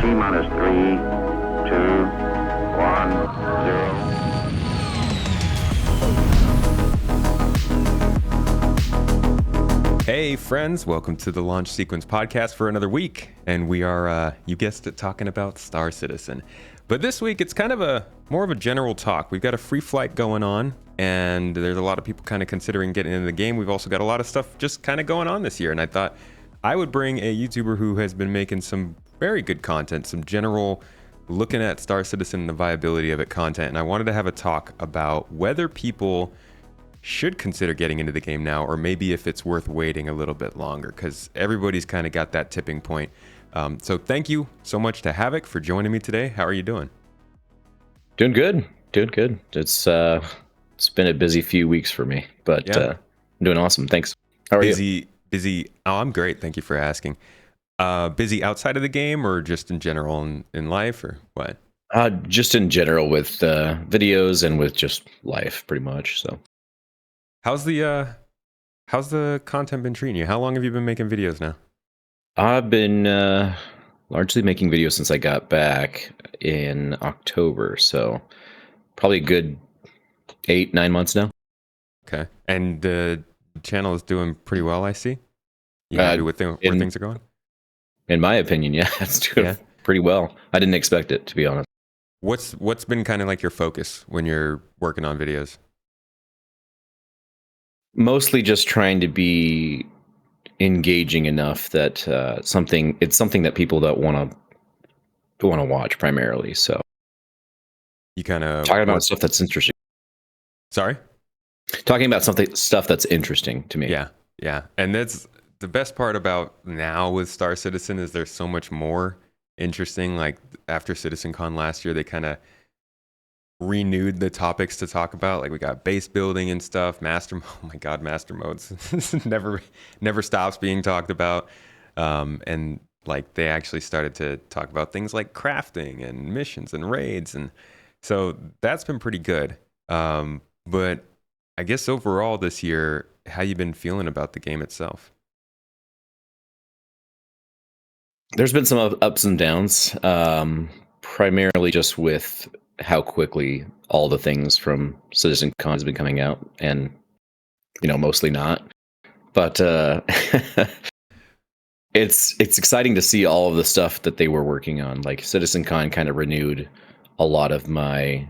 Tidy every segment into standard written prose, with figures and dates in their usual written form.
T-minus 3, 2, 1, 0. Hey friends, welcome to the Launch Sequence podcast for another week. And we are, you guessed it, talking about Star Citizen. But this week it's kind of more of a general talk. We've got a free flight going on, and there's a lot of people kind of considering getting into the game. We've also got a lot of stuff just kind of going on this year. And I thought I would bring a YouTuber who has been making some very good content, some general looking at Star Citizen and the viability of it content. And I wanted to have a talk about whether people should consider getting into the game now, or maybe if it's worth waiting a little bit longer, because everybody's kind of got that tipping point. So thank you so much to Havoc for joining me today. How are you doing? Doing good. It's been a busy few weeks for me, but Yeah. I'm doing awesome. Thanks. How are you? Busy. Oh, I'm great. Thank you for asking. Busy outside of the game, or just in general in life, or what? Just in general with videos and with just life, pretty much. So, How's the content been treating you? How long have you been making videos now? I've been largely making videos since I got back in October. So, probably a good 8-9 months now. Okay. And the channel is doing pretty well, I see. You happy with where things are going? In my opinion, yeah, it's doing pretty well. I didn't expect it, to be honest. What's been kind of like your focus when you're working on videos? Mostly just trying to be engaging enough that it's something that people don't want to watch primarily. So You kind of talking about stuff that's interesting. Sorry? Talking about stuff that's interesting to me. Yeah. And that's the best part about now with Star Citizen, is there's so much more interesting. Like after CitizenCon last year, they kind of renewed the topics to talk about. Like we got base building and stuff. Oh my God, master modes never stops being talked about. And like they actually started to talk about things like crafting and missions and raids, and so that's been pretty good. But I guess overall this year, how you been feeling about the game itself? There's been some ups and downs, primarily just with how quickly all the things from CitizenCon has been coming out, and mostly not. But it's exciting to see all of the stuff that they were working on. Like CitizenCon kind of renewed a lot of my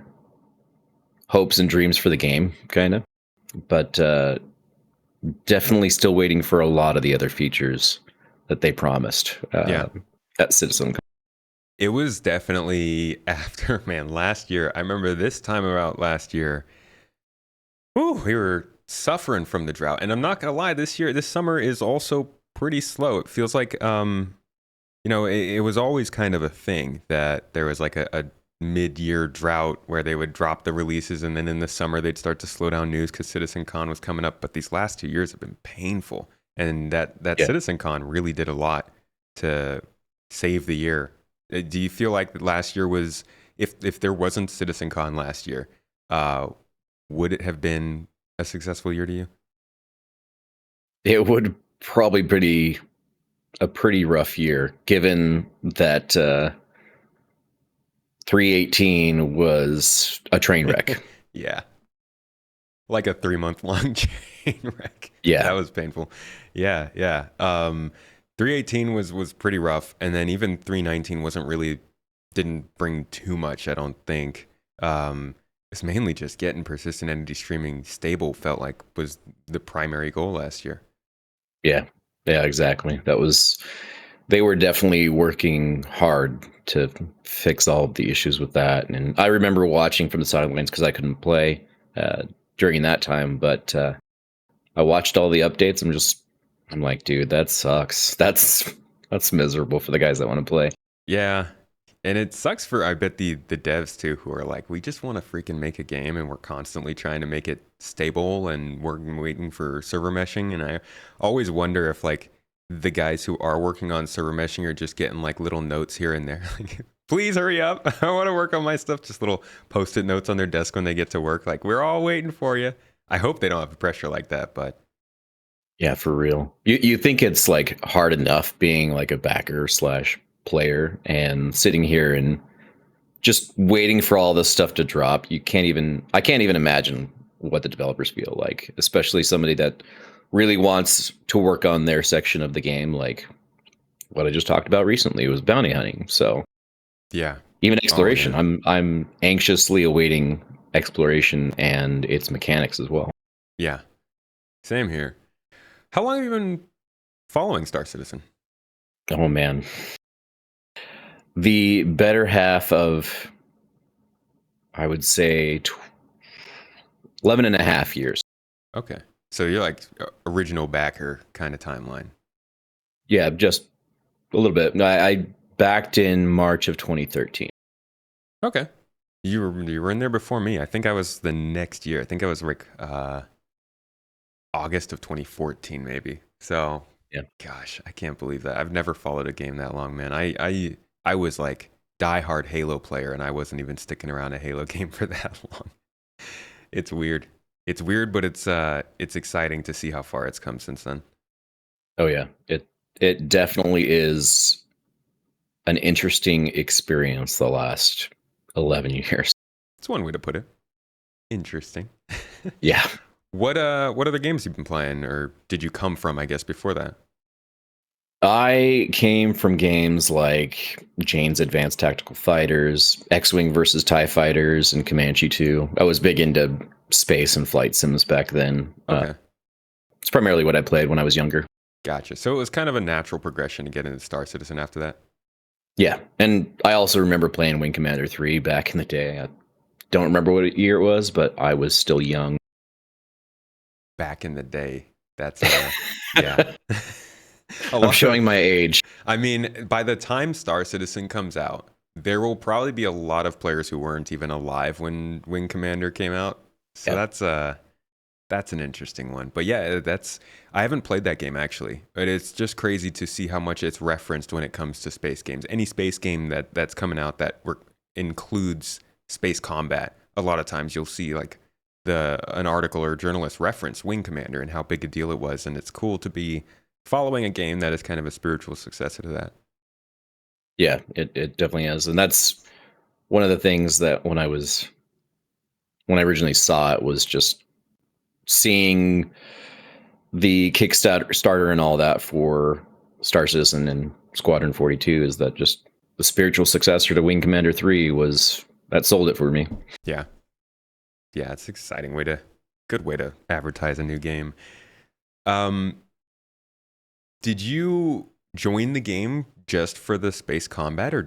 hopes and dreams for the game, kind of. But definitely still waiting for a lot of the other features that they promised at CitizenCon. It was definitely after, man, last year. I remember this time about last year, we were suffering from the drought. And I'm not going to lie, this summer is also pretty slow. It feels like, it was always kind of a thing that there was like a mid-year drought where they would drop the releases, and then in the summer they'd start to slow down news because CitizenCon was coming up. But these last 2 years have been painful. And that CitizenCon really did a lot to save the year. Do you feel like last year was, if there wasn't CitizenCon last year, would it have been a successful year to you? It would probably be a pretty rough year, given that 318 was a train wreck. Yeah. Like a 3-month long train wreck. Yeah. That was painful. Yeah. 318 was pretty rough, and then even 319 didn't bring too much, I don't think. It's mainly just getting persistent entity streaming stable, felt like was the primary goal last year. Yeah, exactly. They were definitely working hard to fix all of the issues with that. And I remember watching from the sidelines because I couldn't play during that time, but I watched all the updates. I'm like, dude, that sucks. That's miserable for the guys that want to play. Yeah. And it sucks for, I bet, the devs too, who are like, we just want to freaking make a game, and we're constantly trying to make it stable, and we're waiting for server meshing. And I always wonder if like the guys who are working on server meshing are just getting like little notes here and there, like, please hurry up, I want to work on my stuff. Just little post-it notes on their desk when they get to work, like, we're all waiting for you. I hope they don't have pressure like that, but yeah, for real. You think it's like hard enough being like a backer / player, and sitting here and just waiting for all this stuff to drop. I can't even imagine what the developers feel like, especially somebody that really wants to work on their section of the game, like what I just talked about recently was bounty hunting. So Yeah. even Oh, exploration, yeah. I'm anxiously awaiting exploration and its mechanics as well. Yeah. Same here. How long have you been following Star Citizen? Oh man, the better half of, I would say, 11 and a half years. Okay. So you're like original backer kind of timeline. Yeah, just a little bit. I backed in March of 2013. Okay. You were in there before me. I think I was the next year. I think I was like August of 2014 maybe. So Yeah. gosh, I can't believe that. I've never followed a game that long, man. I was like diehard Halo player and I wasn't even sticking around a Halo game for that long. It's weird. It's weird, but it's exciting to see how far it's come since then. Oh yeah, it definitely is an interesting experience the last 11 years. It's one way to put it. Interesting. Yeah. What other games you've been playing, or did you come from, I guess, before that? I came from games like Jane's Advanced Tactical Fighters, X-Wing versus TIE Fighters, and Comanche 2. I was big into space and flight sims back then. Okay. It's primarily what I played when I was younger. Gotcha. So it was kind of a natural progression to get into Star Citizen after that. Yeah, and I also remember playing Wing Commander 3 back in the day. I don't remember what year it was, but I was still young. Back in the day. That's yeah. I'm showing my age. I mean, by the time Star Citizen comes out, there will probably be a lot of players who weren't even alive when Wing Commander came out. So that's an interesting one. But yeah, I haven't played that game actually. But it's just crazy to see how much it's referenced when it comes to space games. Any space game that's coming out that includes space combat, a lot of times you'll see like an article or journalist reference Wing Commander and how big a deal it was, and it's cool to be following a game that is kind of a spiritual successor to that. Yeah, it definitely is. And that's one of the things that when I originally saw it was just seeing the Kickstarter and all that for Star Citizen and Squadron 42 is that just the spiritual successor to Wing Commander 3 that sold it for me. Yeah. Yeah, it's an exciting good way to advertise a new game. Did you join the game just for the space combat, or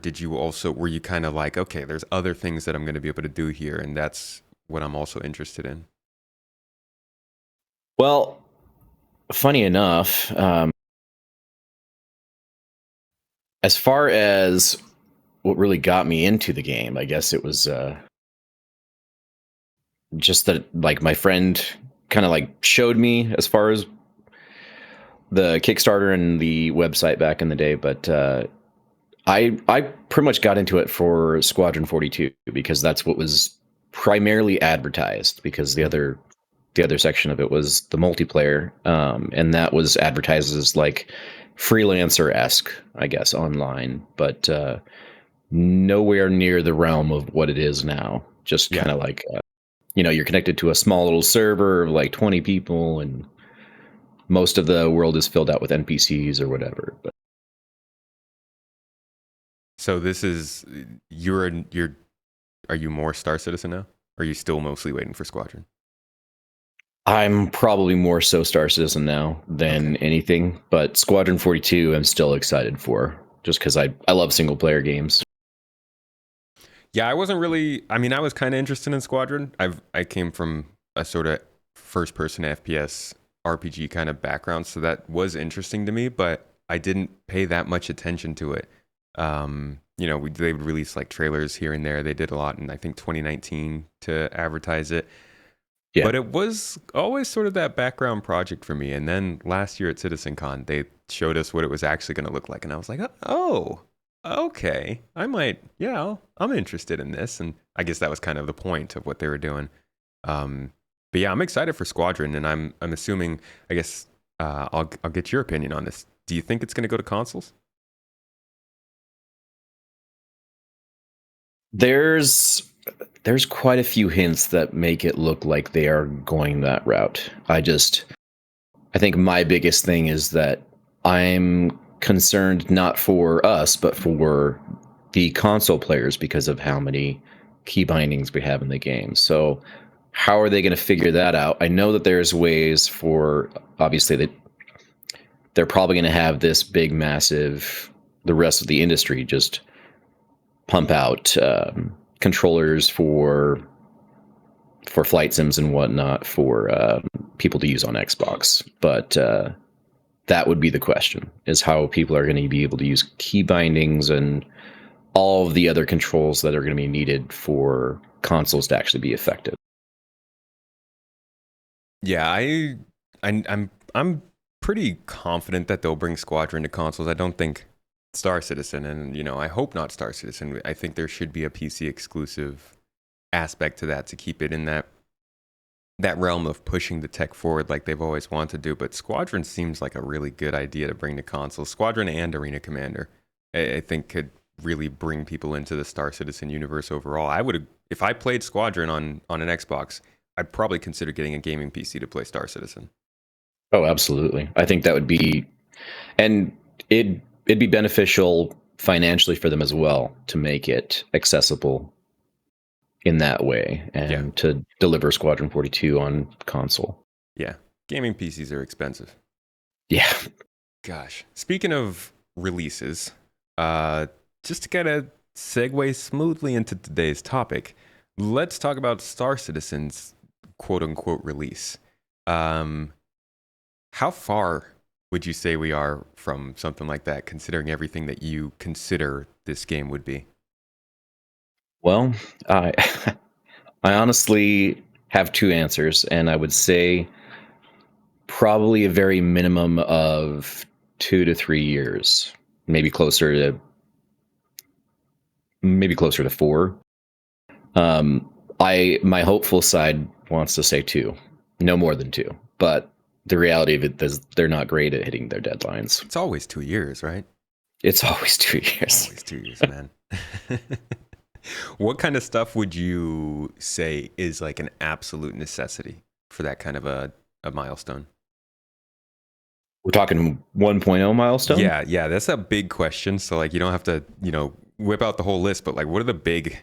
were you kind of like, okay, there's other things that I'm going to be able to do here, and that's what I'm also interested in? Well, funny enough, as far as what really got me into the game, I guess it was just that like my friend kind of like showed me as far as the Kickstarter and the website back in the day, but I pretty much got into it for Squadron 42 because that's what was primarily advertised, because the other section of it was the multiplayer, and that was advertised as like freelancer-esque, I guess, online, but nowhere near the realm of what it is now. Just kind of like, you're connected to a small little server of like 20 people, and most of the world is filled out with NPCs or whatever. But So this is are you more Star Citizen now? Or are you still mostly waiting for Squadron? I'm probably more so Star Citizen now than anything, but Squadron 42 I'm still excited for, just because I love single player games. Yeah, I wasn't really. I mean, I was kind of interested in Squadron. I came from a sort of first person FPS RPG kind of background, so that was interesting to me. But I didn't pay that much attention to it. They would release like trailers here and there. They did a lot in I think 2019 to advertise it. Yeah. But it was always sort of that background project for me. And then last year at CitizenCon, they showed us what it was actually going to look like, and I was like, oh. Okay, I'm interested in this, and I guess that was kind of the point of what they were doing. But yeah, I'm excited for Squadron, and I'm assuming, I guess, I'll get your opinion on this. Do you think it's going to go to consoles? There's quite a few hints that make it look like they are going that route. I think my biggest thing is that I'm concerned not for us, but for the console players because of how many key bindings we have in the game. So how are they going to figure that out? I know that there's ways for, obviously, that they're probably going to have this big, massive, the rest of the industry just pump out controllers for flight sims and whatnot for people to use on Xbox. But that would be the question: is how people are going to be able to use key bindings and all of the other controls that are going to be needed for consoles to actually be effective. Yeah, I'm pretty confident that they'll bring Squadron to consoles. I don't think Star Citizen, and I hope not Star Citizen. I think there should be a PC exclusive aspect to that to keep it in that realm of pushing the tech forward like they've always wanted to do. But Squadron seems like a really good idea to bring to consoles. Squadron and Arena Commander, I think, could really bring people into the Star Citizen universe overall. I would, if I played Squadron on an Xbox, I'd probably consider getting a gaming PC to play Star Citizen. Oh, absolutely. I think that would be, and it'd be beneficial financially for them as well to make it accessible in that way and to deliver Squadron 42 on console. Yeah, gaming PCs are expensive. Yeah. Gosh, speaking of releases, just to kind of segue smoothly into today's topic, let's talk about Star Citizen's quote-unquote release. How far would you say we are from something like that, considering everything that you consider this game would be? Well, I I honestly have two answers, and I would say probably a very minimum of 2 to 3 years, maybe closer to 4. My hopeful side wants to say 2, no more than 2, but the reality of it is they're not great at hitting their deadlines. It's always 2 years, right? It's always 2 years. Always 2 years, man. What kind of stuff would you say is like an absolute necessity for that kind of a milestone? We're talking 1.0 milestone? Yeah, that's a big question. So like you don't have to, whip out the whole list, but like what are the big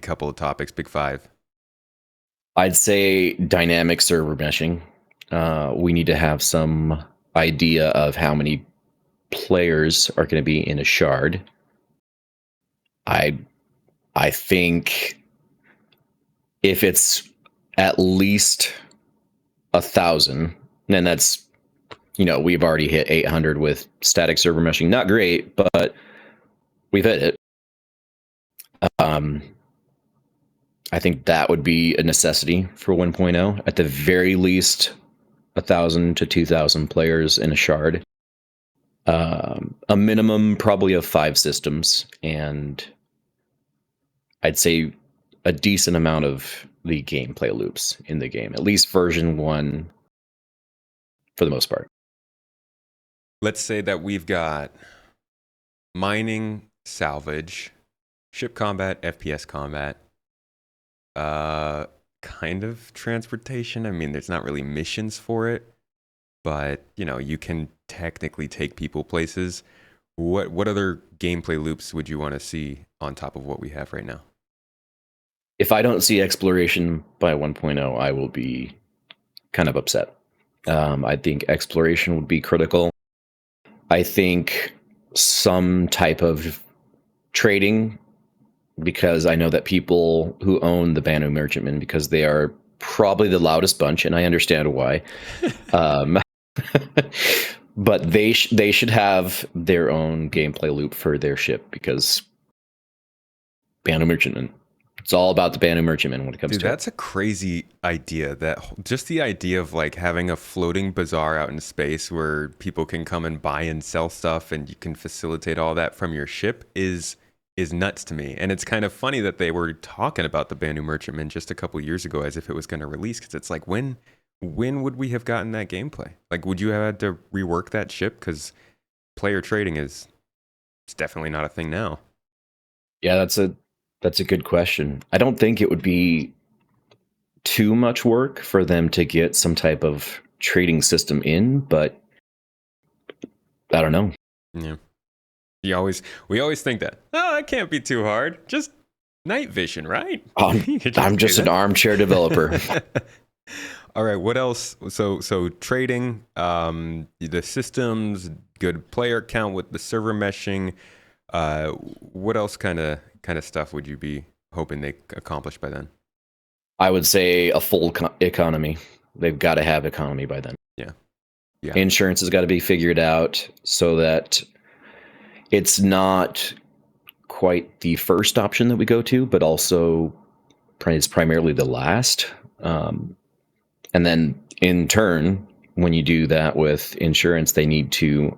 couple of topics, big 5? I'd say dynamic server meshing. We need to have some idea of how many players are going to be in a shard. I think if it's at least 1,000, then that's, we've already hit 800 with static server meshing. Not great, but we've hit it. I think that would be a necessity for 1.0. At the very least, 1,000 to 2,000 players in a shard. A minimum probably of 5 systems, and I'd say a decent amount of the gameplay loops in the game, at least version 1 for the most part. Let's say that we've got mining, salvage, ship combat, FPS combat, kind of transportation. I mean, there's not really missions for it, but you can technically take people places. What other gameplay loops would you want to see on top of what we have right now? If I don't see exploration by 1.0, I will be kind of upset. I think exploration would be critical. I think some type of trading, because I know that people who own the Banu Merchantmen, because they are probably the loudest bunch, and I understand why. But they should have their own gameplay loop for their ship, because Banu Merchantmen. It's all about the Banu Merchantmen when it comes to that's a crazy idea. That just the idea of like having a floating bazaar out in space where people can come and buy and sell stuff, and you can facilitate all that from your ship is nuts to me. And it's kind of funny that they were talking about the Banu Merchantmen just a couple years ago as if it was going to release, because it's like when would we have gotten that gameplay? Like, would you have had to rework that ship? Because player trading it's definitely not a thing now. Yeah, That's a good question. I don't think it would be too much work for them to get some type of trading system in, but I don't know. Yeah. We always think that. Oh, that can't be too hard. Just night vision, right? You could I'm do just an that. armchair developer. All right, what else? So trading, the systems, good player count with the server meshing. What else kind of stuff would you be hoping they accomplish by then? I would say a full economy. They've got to have economy by then. Yeah. Yeah. Insurance has got to be figured out so that it's not quite the first option that we go to, but also it's primarily the last. And then in turn, when you do that with insurance, they need to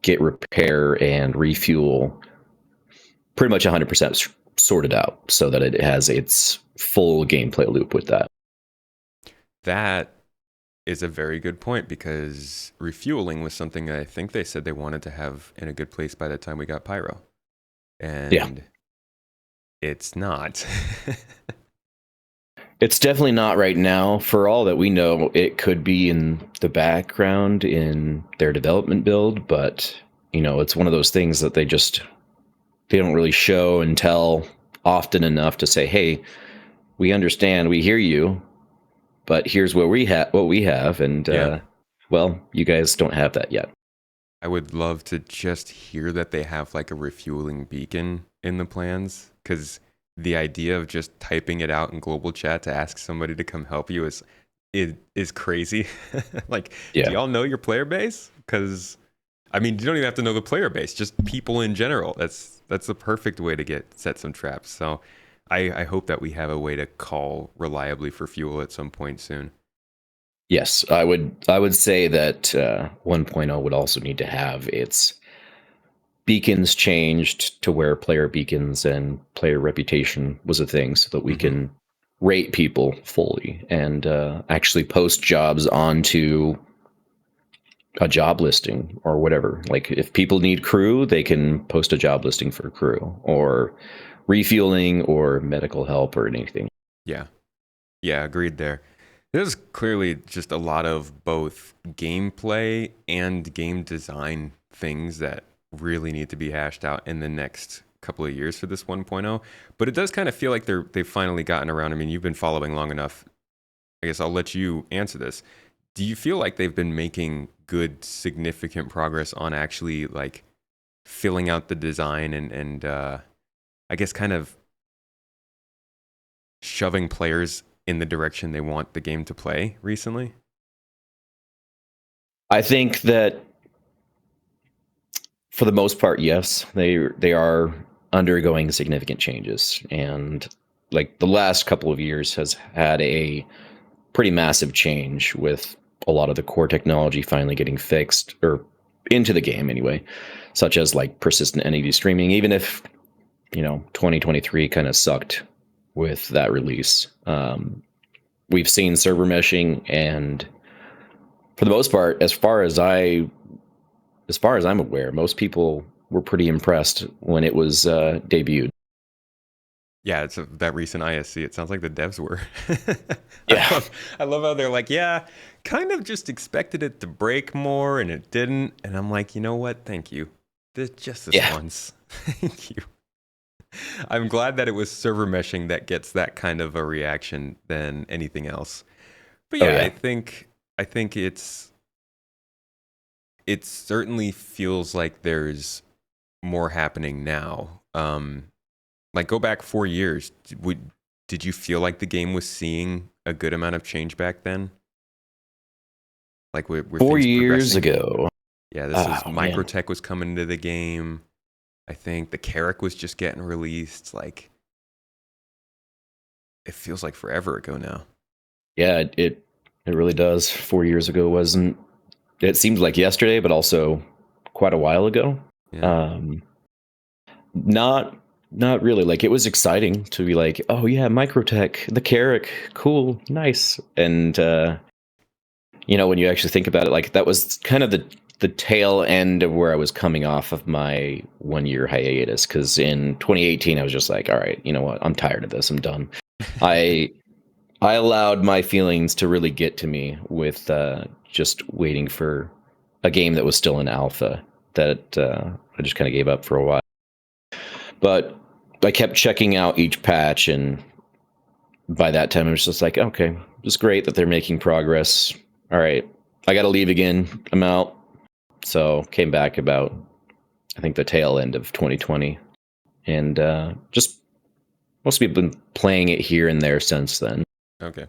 get repair and refuel pretty much 100% sorted out so that it has its full gameplay loop with that. That is a very good point, because refueling was something I think they said they wanted to have in a good place by the time we got Pyro. And it's not. It's definitely not right now. For all that we know, it could be in the background in their development build, but it's one of those things that they don't really show and tell often enough to say, hey, we understand, we hear you, but here's what we have, and well, you guys don't have that yet. I would love to just hear that they have like a refueling beacon in the plans, because the idea of just typing it out in global chat to ask somebody to come help you is crazy. Like, do y'all know your player base? Because I mean, you don't even have to know the player base, just people in general. That's the perfect way to set some traps. So I hope that we have a way to call reliably for fuel at some point soon. Yes, I would say that 1.0 would also need to have its beacons changed to where player beacons and player reputation was a thing, so that we can rate people fully and actually post jobs onto a job listing or whatever. Like, if people need crew, they can post a job listing for crew or refueling or medical help or anything. Yeah, agreed there. There's clearly just a lot of both gameplay and game design things that really need to be hashed out in the next couple of years for this 1.0. But it does kind of feel like they've finally gotten around. I mean, you've been following long enough. I guess I'll let you answer this. Do you feel like they've been making good, significant progress on actually like filling out the design and I guess kind of shoving players in the direction they want the game to play recently? I think that for the most part, yes, they are undergoing significant changes, and like the last couple of years has had a pretty massive change with a lot of the core technology finally getting fixed or into the game anyway, such as like persistent NAD streaming, even if 2023 kind of sucked with that release. We've seen server meshing, and for the most part, as far as I'm aware, most people were pretty impressed when it was debuted. Yeah, it's that recent ISC. It sounds like the devs were. Yeah. I love how they're like, yeah, kind of just expected it to break more, and it didn't. And I'm like, you know what? Thank you. Just this once. Thank you. I'm glad that it was server meshing that gets that kind of a reaction than anything else. But yeah, I think it certainly feels like there's more happening now. Like, go back 4 years. Did you feel like the game was seeing a good amount of change back then? Like, were 4 years ago. Yeah, this is Microtech was coming into the game. I think the Carrick was just getting released. Like, it feels like forever ago now. Yeah, it really does. 4 years ago it seems like yesterday, but also quite a while ago. Yeah. Not really. Like, it was exciting to be like, oh yeah, Microtech, the Carrick, cool, nice. And when you actually think about it, like, that was kind of the tail end of where I was coming off of my 1 year hiatus, because in 2018 I was just like, all right, you know what? I'm tired of this. I'm done. I allowed my feelings to really get to me with just waiting for a game that was still in alpha that I just kind of gave up for a while. But I kept checking out each patch, and by that time, it was just like, okay, it's great that they're making progress. All right, I got to leave again. I'm out. So came back about, I think, the tail end of 2020, and just mostly been playing it here and there since then. Okay.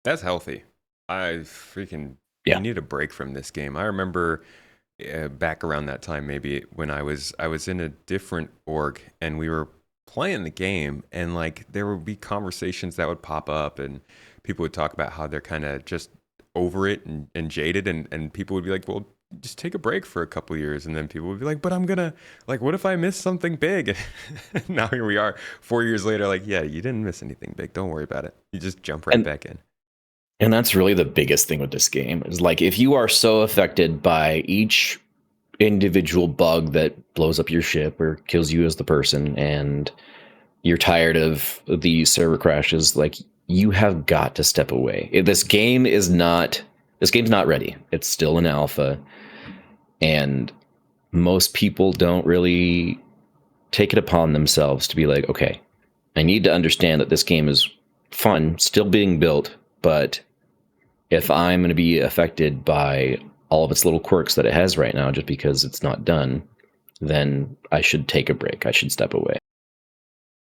That's healthy. I freaking Yeah. you need a break from this game. I remember back around that time, maybe when I was in a different org and we were playing the game, and like there would be conversations that would pop up, and people would talk about how they're kind of just over it and jaded, and people would be like, well, just take a break for a couple years, and then people would be like, but I'm gonna, like, what if I miss something big? Now here we are 4 years later, like, yeah, you didn't miss anything big, don't worry about it, you just jump right And back in. And that's really the biggest thing with this game is, like, if you are so affected by each individual bug that blows up your ship or kills you as the person, and you're tired of the server crashes, like, you have got to step away. This game's not ready. It's still in alpha, and most people don't really take it upon themselves to be like, okay, I need to understand that this game is fun, still being built, but if I'm going to be affected by all of its little quirks that it has right now just because it's not done, then I should take a break. I should step away.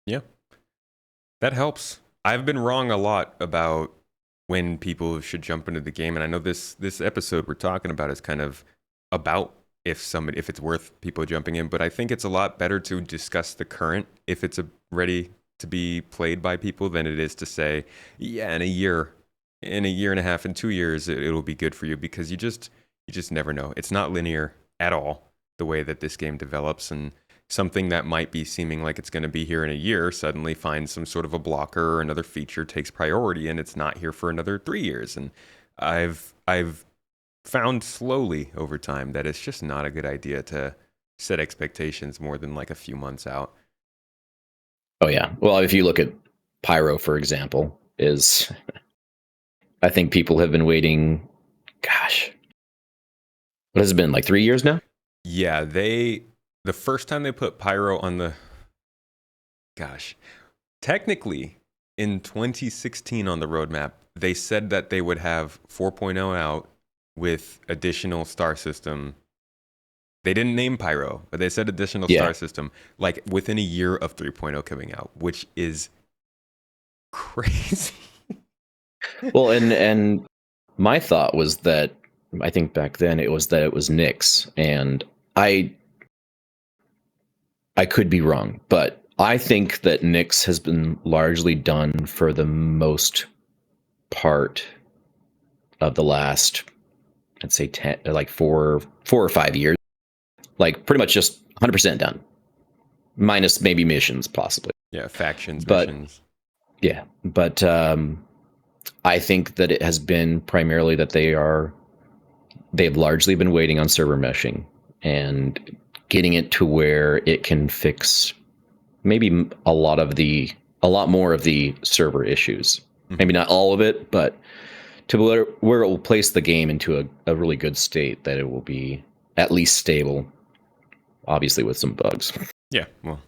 Yeah, that helps. I've been wrong a lot about when people should jump into the game, and I know this episode we're talking about is kind of about if it's worth people jumping in, but I think it's a lot better to discuss the current if it's ready to be played by people than it is to say, yeah, in a year and a half, in 2 years, it'll be good for you, because you just never know. It's not linear at all, the way that this game develops, and something that might be seeming like it's going to be here in a year suddenly finds some sort of a blocker or another feature takes priority, and it's not here for another 3 years. And I've found slowly over time that it's just not a good idea to set expectations more than like a few months out. Oh, yeah. Well, if you look at Pyro, for example, I think people have been waiting, gosh, what has it been, like 3 years now? Yeah, the first time they put Pyro on the, gosh, technically in 2016 on the roadmap, they said that they would have 4.0 out with additional star system. They didn't name Pyro, but they said additional star system, like within a year of 3.0 coming out, which is crazy. Well, and my thought was that, I think back then it was Nyx, and I could be wrong, but I think that Nyx has been largely done for the most part of the last, I'd say 10, like 4 or 5 years, like pretty much just 100% done, minus maybe missions possibly. Yeah, factions, But missions. yeah, but I think that it has been primarily that they've largely been waiting on server meshing and getting it to where it can fix maybe a lot more of the server issues. Mhm. Maybe not all of it, but to where it will place the game into a really good state, that it will be at least stable, obviously with some bugs. Yeah, well,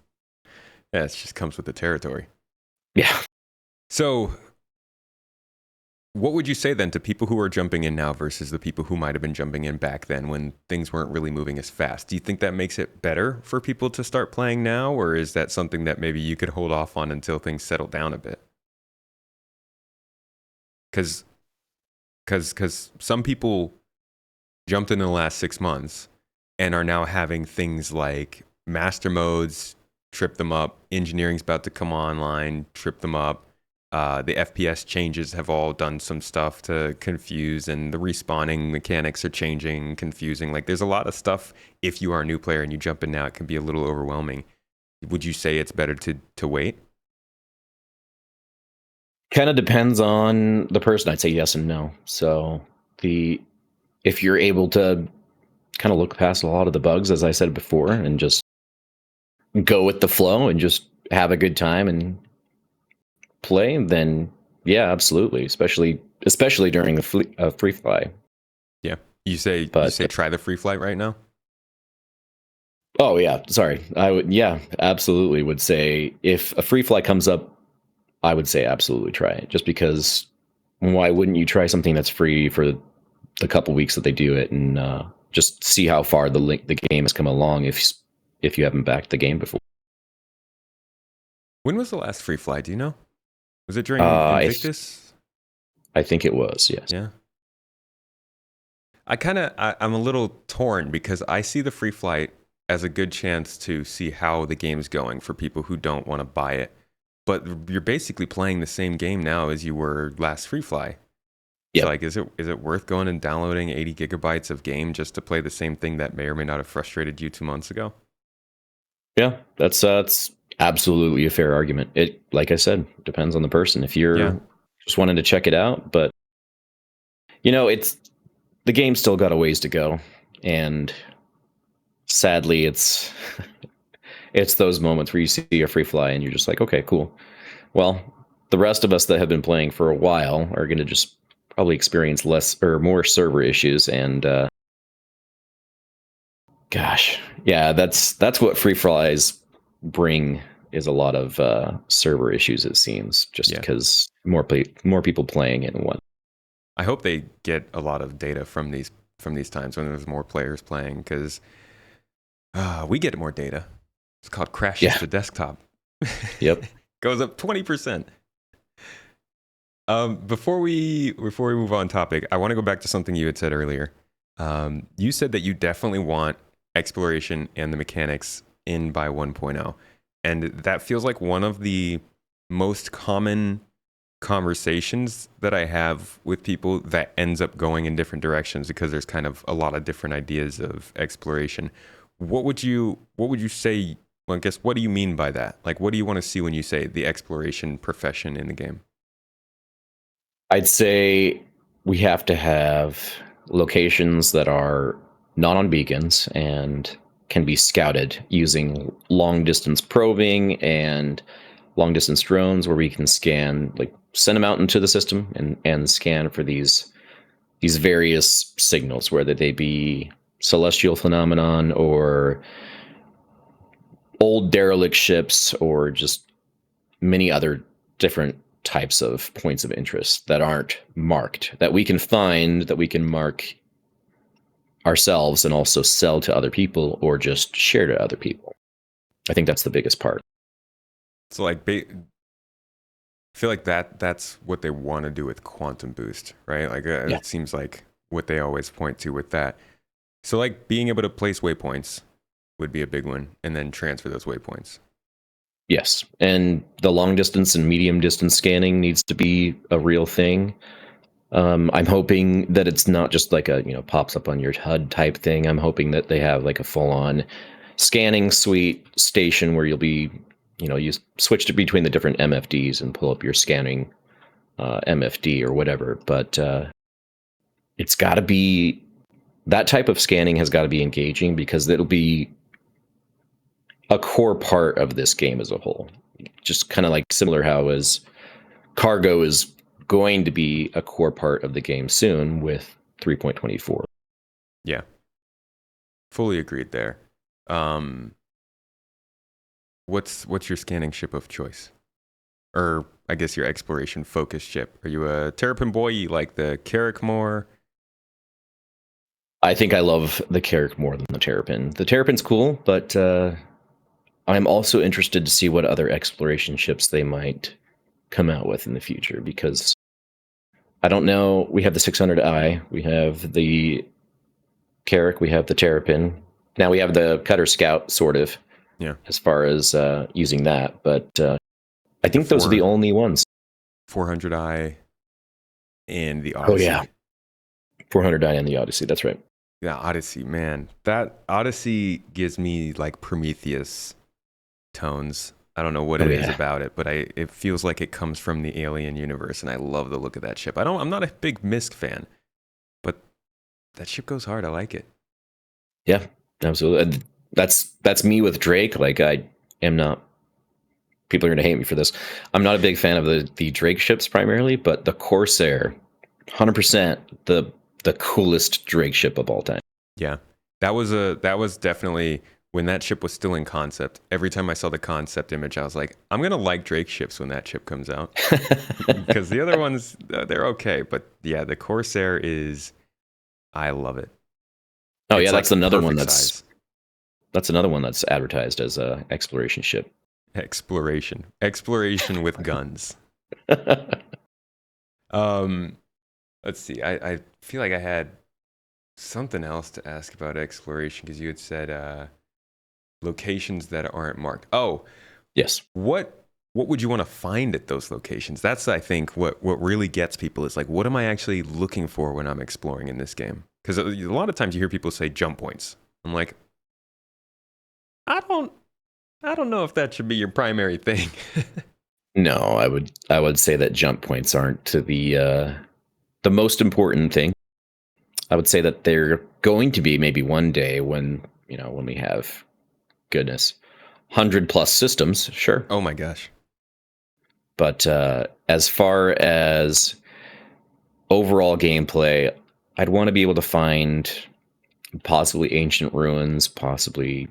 yeah, it just comes with the territory. Yeah. So what would you say then to people who are jumping in now versus the people who might have been jumping in back then when things weren't really moving as fast? Do you think that makes it better for people to start playing now, or is that something that maybe you could hold off on until things settle down a bit? Because some people jumped in the last 6 months and are now having things like master modes trip them up, engineering's about to come online, trip them up. The FPS changes have all done some stuff to confuse, and the respawning mechanics are changing, confusing. Like, there's a lot of stuff. If you are a new player and you jump in now, it can be a little overwhelming. Would you say it's better to wait? Kind of depends on the person. I'd say yes and no. So if you're able to kind of look past a lot of the bugs, as I said before, and just go with the flow and just have a good time and play, then yeah, absolutely. Especially during the free fly. Yeah. You But say try the free flight right now? oh yeah, sorry. I would yeah, absolutely would say if a free fly comes up, I would say absolutely try it. Just because why wouldn't you try something that's free for the couple weeks that they do it and just see how far the game has come along if you haven't backed the game before. When was the last free fly? Do you know? Was it during Uh, Invictus? I think it was, yes. Yeah. I'm a little torn because I see the free flight as a good chance to see how the game's going for people who don't want to buy it. But you're basically playing the same game now as you were last free fly. Yep. So like, is it worth going and downloading 80 gigabytes of game just to play the same thing that may or may not have frustrated you 2 months ago? Yeah, that's absolutely a fair argument. It, like I said, depends on the person. If you're Yeah. just wanting to check it out, but it's the game's still got a ways to go, and sadly, it's it's those moments where you see a free fly and you're just like, okay, cool. Well, the rest of us that have been playing for a while are going to just probably experience less or more server issues, and gosh, yeah, that's what free flies bring, is a lot of server issues. It seems just Yeah. because more people playing it and what. I hope they get a lot of data from these times when there's more players playing because we get more data. It's called crashes Yeah. to desktop. Yep. Goes up 20%. Before we move on topic, I want to go back to something you had said earlier. You said that you definitely want exploration and the mechanics in by 1.0, and that feels like one of the most common conversations that I have with people that ends up going in different directions because there's kind of a lot of different ideas of exploration. What would you say? Well, I guess, what do you mean by that? Like, what do you want to see when you say the exploration profession in the game? I'd say we have to have locations that are not on beacons and can be scouted using long distance probing and long distance drones, where we can scan, like send them out into the system and scan for these various signals, whether they be celestial phenomenon or old derelict ships or just many other different types of points of interest that aren't marked, that we can find, that we can mark ourselves and also sell to other people or just share to other people. I think that's the biggest part. So, like, I feel like that's what they want to do with Quantum Boost, right? Like, Yeah. it seems like what they always point to with that. So, like, being able to place waypoints would be a big one, and then transfer those waypoints. Yes. And the long distance and medium distance scanning needs to be a real thing. I'm hoping that it's not just like a, pops up on your HUD type thing. I'm hoping that they have like a full on scanning suite station where you'll be, you switch to between the different MFDs and pull up your scanning MFD or whatever. But it's got to be, that type of scanning has got to be engaging, because it'll be a core part of this game as a whole. Just kind of like similar how as cargo is going to be a core part of the game soon with 3.24. Yeah, fully agreed there. What's your scanning ship of choice? Or I guess your exploration focused ship. Are you a Terrapin boy? You like the Carrack more? I think I love the Carrack more than the Terrapin. The Terrapin's cool, but I'm also interested to see what other exploration ships they might come out with in the future, because I don't know. We have the 600i, we have the Carrack, we have the Terrapin. Now we have the Cutter Scout, sort of, Yeah. as far as using that. But I think those are the only ones. 400i and the Oh, Odyssey. yeah. 400i and the Odyssey, that's right. Yeah, Odyssey, man. That Odyssey gives me like Prometheus tones. I don't know what it is about it, but it feels like it comes from the Alien universe, and I love the look of that ship. I'm not a big Misk fan, but that ship goes hard. I like it. Yeah, absolutely. And that's me with Drake. Like I am not. People are going to hate me for this. I'm not a big fan of the Drake ships primarily, but the Corsair, 100% the coolest Drake ship of all time. Yeah, that was definitely when that ship was still in concept. Every time I saw the concept image, I was like, I'm gonna like Drake ships when that ship comes out, because the other ones they're okay, but yeah, the Corsair is, I love it. Oh yeah, It's that's like another one perfect that's size. that's another one that's advertised as a exploration ship. Exploration with guns. Um, let's see. I feel like I had something else to ask about exploration because you had said locations that aren't marked. Oh, Yes. what would you want to find at those locations? That's, I think, what really gets people is like, what am I actually looking for when I'm exploring in this game? Because a lot of times you hear people say jump points. I'm like, I don't I don't know if that should be your primary thing. No, I would say that jump points aren't to the most important thing. I would say that they're going to be maybe one day when, when we have, goodness, 100 plus systems, sure. Oh my gosh. But as far as overall gameplay, I'd want to be able to find possibly ancient ruins, possibly,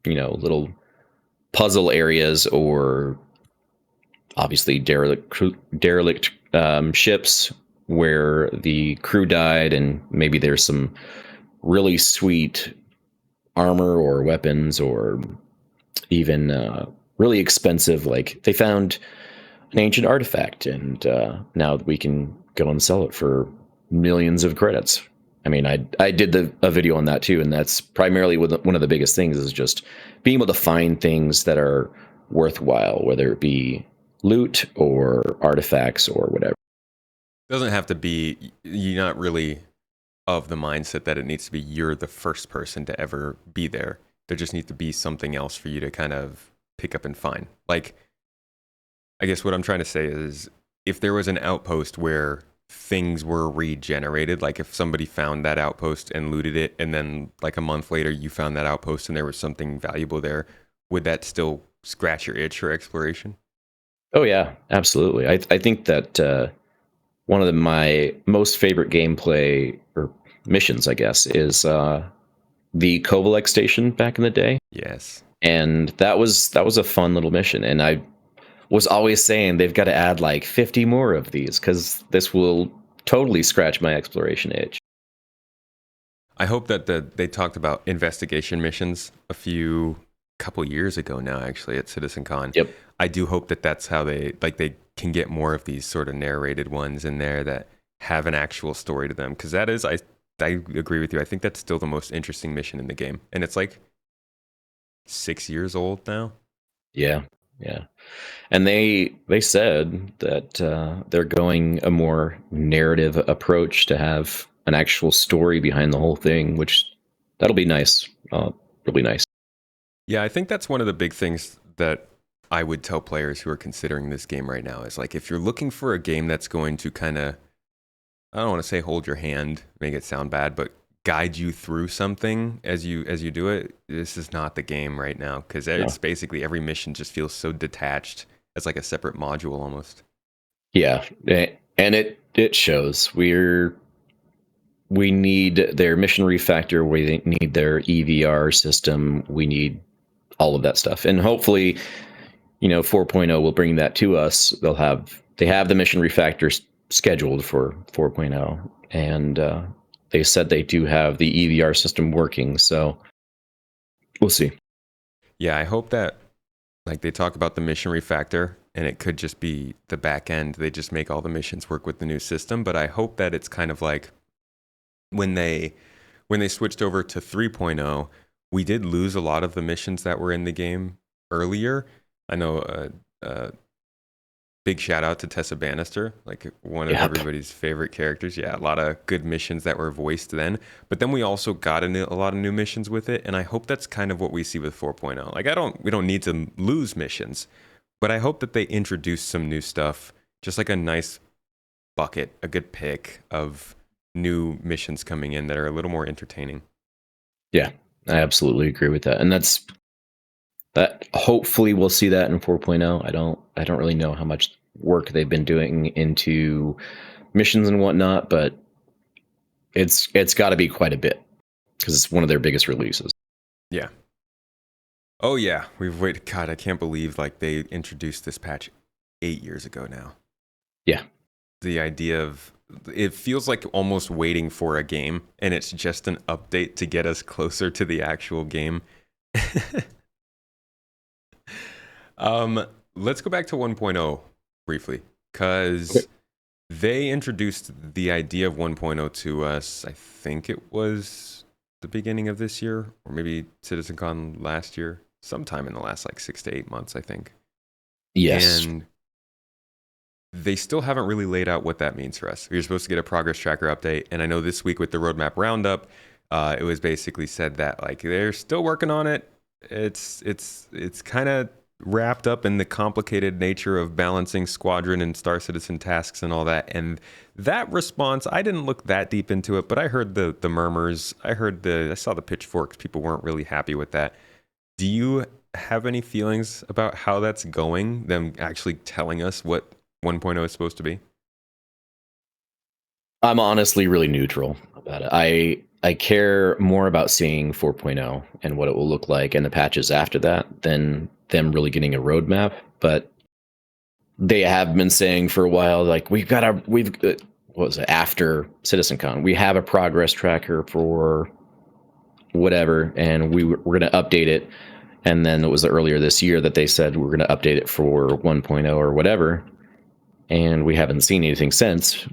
little puzzle areas, or obviously derelict ships where the crew died, and maybe there's some really sweet armor or weapons, or even really expensive. Like they found an ancient artifact, and now we can go and sell it for millions of credits. I mean, I did a video on that too, and that's primarily one of the biggest things is just being able to find things that are worthwhile, whether it be loot or artifacts or whatever. Doesn't have to be, you're not really of the mindset that it needs to be you're the first person to ever be there. There just needs to be something else for you to kind of pick up and find. Like, I guess what I'm trying to say is if there was an outpost where things were regenerated, like if somebody found that outpost and looted it, and then like a month later you found that outpost and there was something valuable there, would that still scratch your itch for exploration? Oh yeah, absolutely. I think that one of my most favorite gameplay or missions, I guess, is the Kovalek station back in the day, Yes. and that was a fun little mission. And I was always saying they've got to add like 50 more of these because this will totally scratch my exploration itch. I hope that they talked about investigation missions a couple years ago now, actually, at CitizenCon. Yep. I do hope that that's how they can get more of these sort of narrated ones in there that have an actual story to them. Because that is, I agree with you. I think that's still the most interesting mission in the game, and it's like 6 years old now. Yeah. Yeah. And they said that they're going a more narrative approach to have an actual story behind the whole thing, which that'll be nice. Really nice. Yeah, I think that's one of the big things that I would tell players who are considering this game right now is like if you're looking for a game that's going to kind of, I don't want to say hold your hand, make it sound bad, but guide you through something as you do it, this is not the game right now because No. it's basically every mission just feels so detached as like a separate module almost. Yeah, and it shows. We need their mission refactor. We need their EVR system. We need all of that stuff, and hopefully, 4.0 will bring that to us. They have the mission refactor scheduled for 4.0, and they said they do have the EVR system working. So we'll see. Yeah, I hope that like they talk about the mission refactor and it could just be the back end. They just make all the missions work with the new system, but I hope that it's kind of like when they switched over to 3.0, we did lose a lot of the missions that were in the game earlier. I know big shout out to Tessa Bannister, like one of Yep. everybody's favorite characters. Yeah, a lot of good missions that were voiced then. But then we also got a lot of new missions with it, and I hope that's kind of what we see with 4.0. Like we don't need to lose missions, but I hope that they introduce some new stuff, just like a nice bucket, a good pick of new missions coming in that are a little more entertaining. Yeah, I absolutely agree with that. And that hopefully we'll see that in 4.0. I don't really know how much work they've been doing into missions and whatnot, but it's got to be quite a bit because it's one of their biggest releases. Yeah. Oh yeah, we've waited. God, I can't believe like they introduced this patch 8 years ago now. Yeah. The idea of it feels like almost waiting for a game, and it's just an update to get us closer to the actual game. Let's go back to 1.0 briefly, because they introduced the idea of 1.0 to us. I think it was the beginning of this year, or maybe CitizenCon last year, sometime in the last like 6 to 8 months, I think. Yes. And they still haven't really laid out what that means for us. You're supposed to get a progress tracker update, and I know this week with the roadmap roundup, it was basically said that like they're still working on it. It's kind of wrapped up in the complicated nature of balancing squadron and Star Citizen tasks and all that. And that response, I didn't look that deep into it, but I heard the murmurs. I saw the pitchforks. People weren't really happy with that. Do you have any feelings about how that's going? Them actually telling us what 1.0 is supposed to be? I'm honestly really neutral about it. I care more about seeing 4.0 and what it will look like and the patches after that than them really getting a roadmap. But they have been saying for a while, like what was it, after CitizenCon, we have a progress tracker for whatever, and we're going to update it. And then it was earlier this year that they said we're going to update it for 1.0 or whatever, and we haven't seen anything since.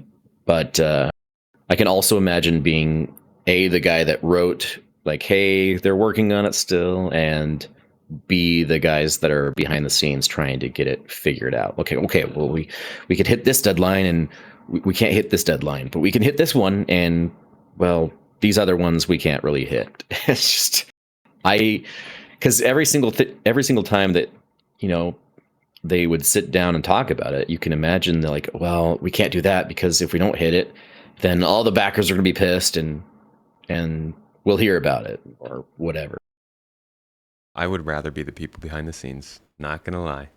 But I can also imagine being the guy that wrote like, hey, they're working on it still, and B, the guys that are behind the scenes trying to get it figured out. Okay, well, we could hit this deadline, and we can't hit this deadline, but we can hit this one, and well, these other ones we can't really hit. It's just because every single time that they would sit down and talk about it, you can imagine they're like, well, we can't do that because if we don't hit it, then all the backers are going to be pissed, and we'll hear about it or whatever. I would rather be the people behind the scenes. Not gonna lie.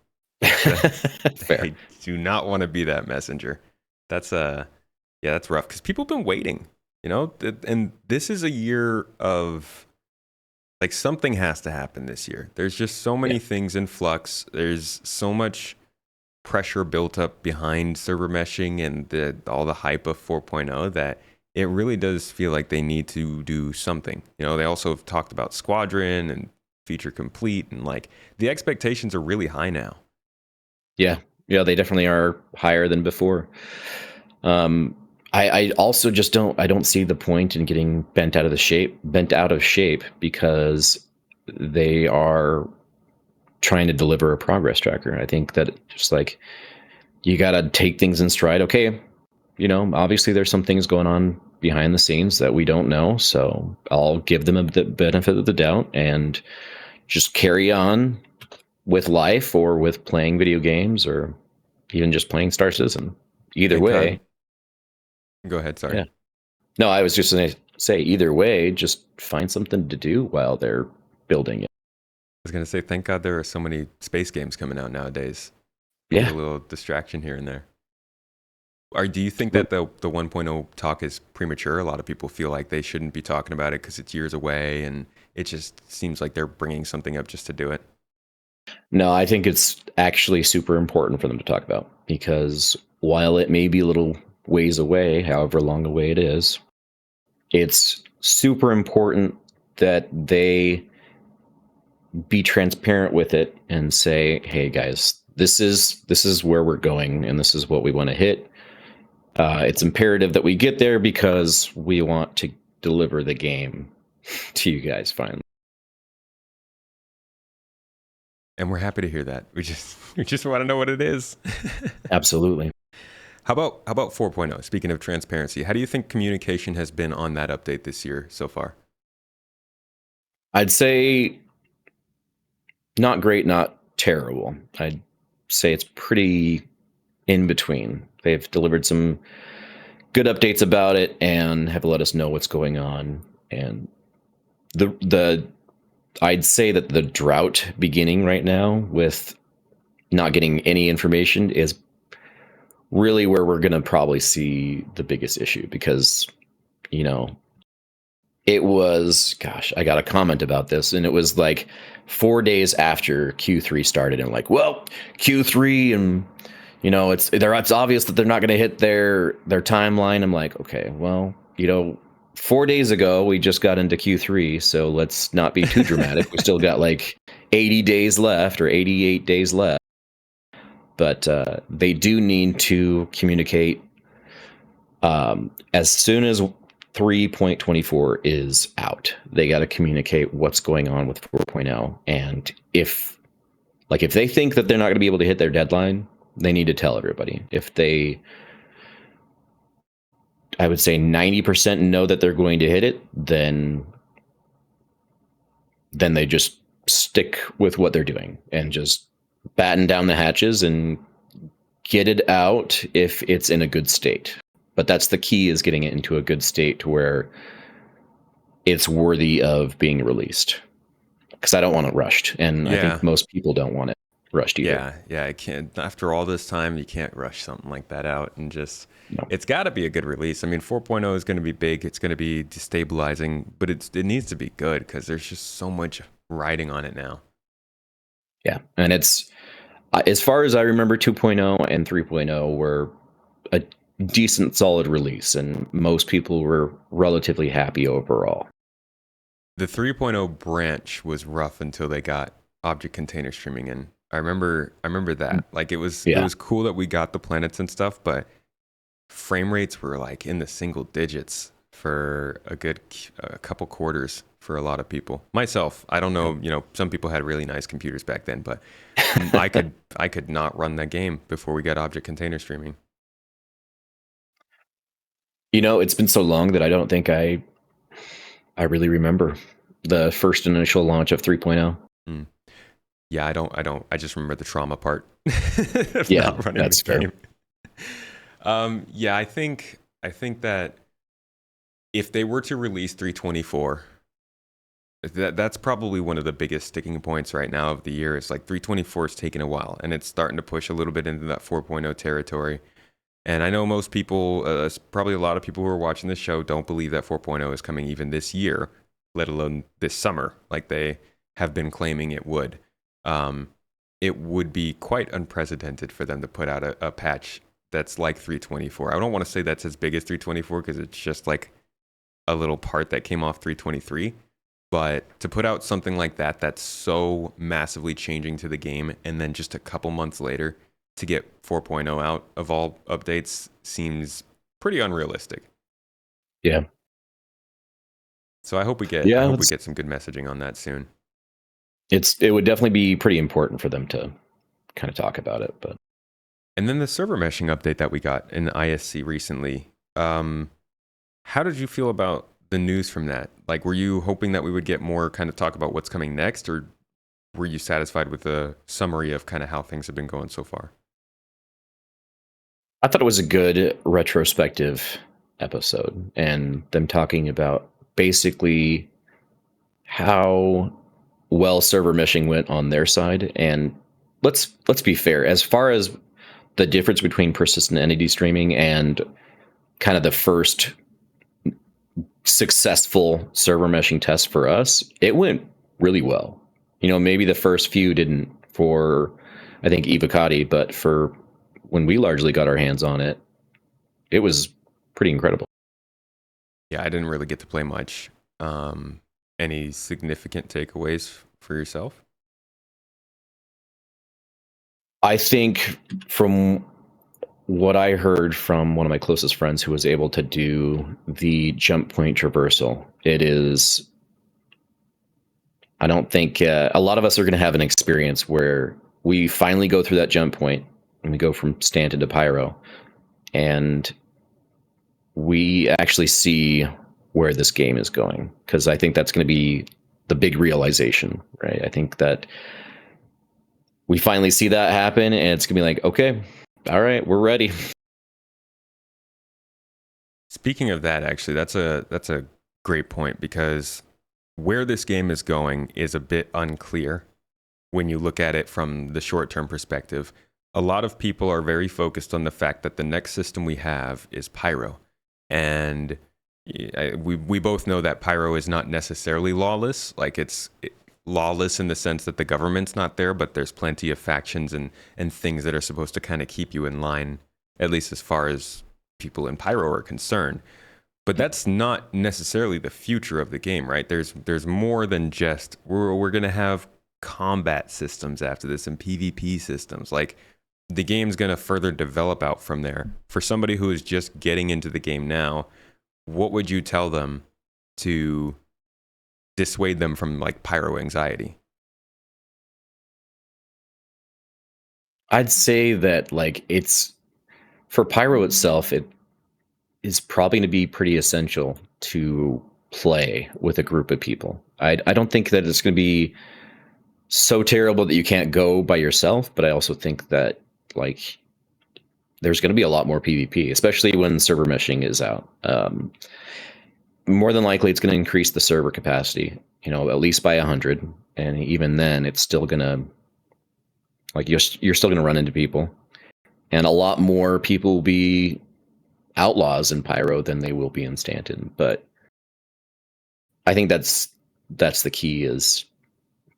Fair. I do not want to be that messenger. That's that's rough because people have been waiting, and this is a year of like something has to happen this year. There's just so many things in flux. There's so much pressure built up behind server meshing and all the hype of 4.0 that it really does feel like they need to do something. They also have talked about Squadron and feature complete, and like the expectations are really high now. Yeah, they definitely are higher than before. I also just don't see the point in getting bent out of shape because they are trying to deliver a progress tracker. I think that just like you got to take things in stride. Okay, obviously there's some things going on behind the scenes that we don't know, so I'll give them the benefit of the doubt and just carry on with life or with playing video games or even just playing Star Citizen. Either way. Go ahead, sorry. Yeah. No, I was just going to say either way, just find something to do while they're building it. I was going to say, thank God there are so many space games coming out nowadays. Yeah. A little distraction here and there. Do you think that the 1.0 talk is premature? A lot of people feel like they shouldn't be talking about it because it's years away, and it just seems like they're bringing something up just to do it. No, I think it's actually super important for them to talk about because while it may be a little ways away, however long away it is, it's super important that they be transparent with it and say, hey guys, this is where we're going and this is what we want to hit. It's imperative that we get there because we want to deliver the game to you guys finally. And we're happy to hear that. We just want to know what it is. Absolutely. How about 4.0? Speaking of transparency, how do you think communication has been on that update this year so far? I'd say not great, not terrible. I'd say it's pretty in between. They've delivered some good updates about it and have let us know what's going on. And the I'd say that the drought beginning right now with not getting any information is really where we're going to probably see the biggest issue, because, you know, it was, gosh, I got a comment about this, and it was like 4 days after Q3 started, and like, well, Q3, and you know, it's obvious that they're not going to hit their timeline. I'm like, okay, well, you know, 4 days ago we just got into Q3, so let's not be too dramatic. We still got like 80 days left, or 88 days left. But they do need to communicate as soon as 3.24 is out. They got to communicate what's going on with 4.0. And if they think that they're not going to be able to hit their deadline, they need to tell everybody. If they, I would say 90% know that they're going to hit it, then they just stick with what they're doing and just batten down the hatches and get it out if it's in a good state. But that's the key, is getting it into a good state to where it's worthy of being released. Because I don't want it rushed, and I think most people don't want it rushed either. Yeah, I can't. After all this time, you can't rush something like that out, and just No. it's got to be a good release. I mean, 4.0 is going to be big. It's going to be destabilizing, but it needs to be good because there's just so much riding on it now. Yeah, and it's, as far as I remember, 2.0 and 3.0 were a decent, solid release, and most people were relatively happy overall. The 3.0 branch was rough until they got object container streaming in. I remember that. Like, it was cool that we got the planets and stuff, but frame rates were like in the single digits for a good couple quarters for a lot of people. Myself, I don't know, you know, some people had really nice computers back then, but I could not run that game before we got object container streaming. You know, it's been so long that I don't think I really remember the first initial launch of 3.0. Yeah, I don't. I just remember the trauma part. Yeah, not running that's the game. fair. Yeah, I think that if they were to release 324, that's probably one of the biggest sticking points right now of the year. Is like 324 is taking a while, and it's starting to push a little bit into that 4.0 territory. And I know most people, probably a lot of people who are watching this show, don't believe that 4.0 is coming even this year, let alone this summer, like they have been claiming it would. It would be quite unprecedented for them to put out a patch that's like 324. I don't want to say that's as big as 324 because it's just like a little part that came off 323. But to put out something like that, that's so massively changing to the game, and then just a couple months later to get 4.0 out of all updates seems pretty unrealistic. Yeah. So I hope we get some good messaging on that soon. It would definitely be pretty important for them to kind of talk about it. But and then the server meshing update that we got in the ISC recently. How did you feel about the news from that? Like, were you hoping that we would get more kind of talk about what's coming next, or were you satisfied with the summary of kind of how things have been going so far? I thought it was a good retrospective episode, and them talking about basically how well server meshing went on their side. And let's be fair, as far as the difference between persistent entity streaming and kind of the first successful server meshing test for us, it went really well. You know, maybe the first few didn't for, I think, Evocati, but for when we largely got our hands on it, it was pretty incredible. Yeah, I didn't really get to play much. Any significant takeaways for yourself? I think from what I heard from one of my closest friends who was able to do the jump point traversal, it is, I don't think a lot of us are going to have an experience where we finally go through that jump point and we go from Stanton to Pyro, and we actually see where this game is going. Because I think that's going to be the big realization, right? I think that we finally see that happen, and it's going to be like, okay, all right, we're ready. Speaking of that, actually, that's a great point, because where this game is going is a bit unclear when you look at it from the short-term perspective. A lot of people are very focused on the fact that the next system we have is Pyro. And we both know that Pyro is not necessarily lawless. Like it's lawless in the sense that the government's not there, but there's plenty of factions and things that are supposed to kind of keep you in line, at least as far as people in Pyro are concerned. But that's not necessarily the future of the game, right? There's more than just we're going to have combat systems after this and PvP systems. Like the game's going to further develop out from there. For somebody who is just getting into the game now, what would you tell them to dissuade them from like Pyro Anxiety? I'd say that like it's for Pyro itself, it is probably going to be pretty essential to play with a group of people. I don't think that it's going to be so terrible that you can't go by yourself, but I also think that like there's going to be a lot more PvP, especially when server meshing is out. More than likely, it's going to increase the server capacity, at least by 100, and even then, it's still going to like you're still going to run into people, and a lot more people will be outlaws in Pyro than they will be in Stanton. But I think that's the key is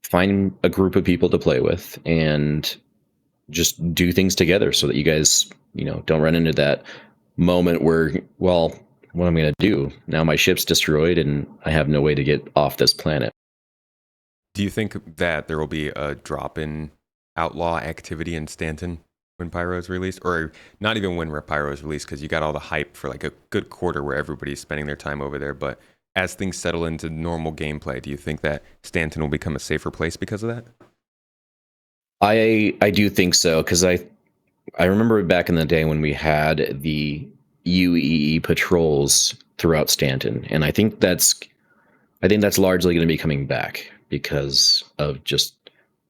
find a group of people to play with and just do things together so that you guys, don't run into that moment where, well, what am I going to do? Now my ship's destroyed and I have no way to get off this planet. Do you think that there will be a drop in outlaw activity in Stanton when Pyro is released? Or not even when Pyro is released, because you got all the hype for like a good quarter where everybody's spending their time over there. But as things settle into normal gameplay, do you think that Stanton will become a safer place because of that? I do think so, because I remember back in the day when we had the UEE patrols throughout Stanton, and I think that's largely going to be coming back because of just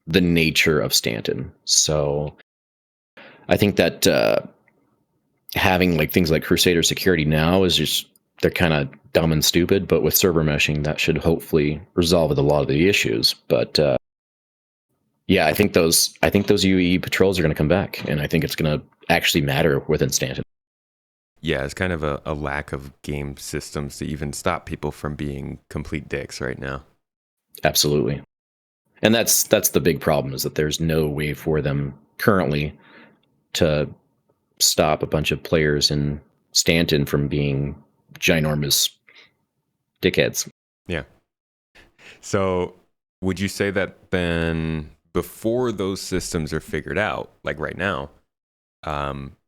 the nature of Stanton. So I think that having like things like Crusader security now is just they're kind of dumb and stupid, but with server meshing that should hopefully resolve a lot of the issues. But yeah, I think those UEE patrols are going to come back, and I think it's going to actually matter within Stanton. Yeah, it's kind of a lack of game systems to even stop people from being complete dicks right now. Absolutely. And that's the big problem, is that there's no way for them currently to stop a bunch of players in Stanton from being ginormous dickheads. Yeah. So would you say that then before those systems are figured out, like right now,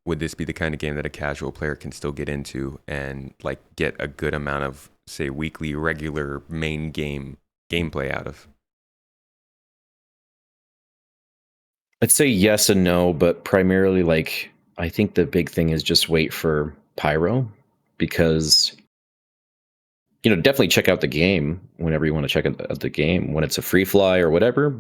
would this be the kind of game that a casual player can still get into and like get a good amount of, say, weekly, regular main gameplay out of? I'd say yes and no, but primarily like I think the big thing is just wait for Pyro, because definitely check out the game whenever you want to check out the game when it's a free fly or whatever,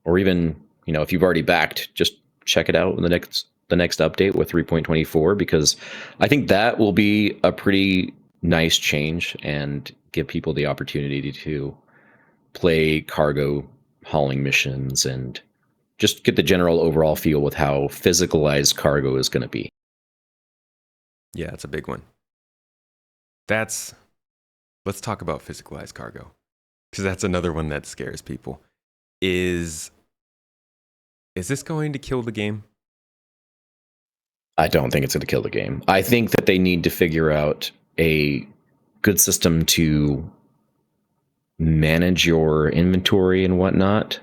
or even if you've already backed, just check it out in the next update with 3.24, because I think that will be a pretty nice change and give people the opportunity to play cargo hauling missions and just get the general overall feel with how physicalized cargo is going to be. Yeah, it's a big one. Let's talk about physicalized cargo, because that's another one that scares people. Is this going to kill the game? I don't think it's going to kill the game. I think that they need to figure out a good system to manage your inventory and whatnot,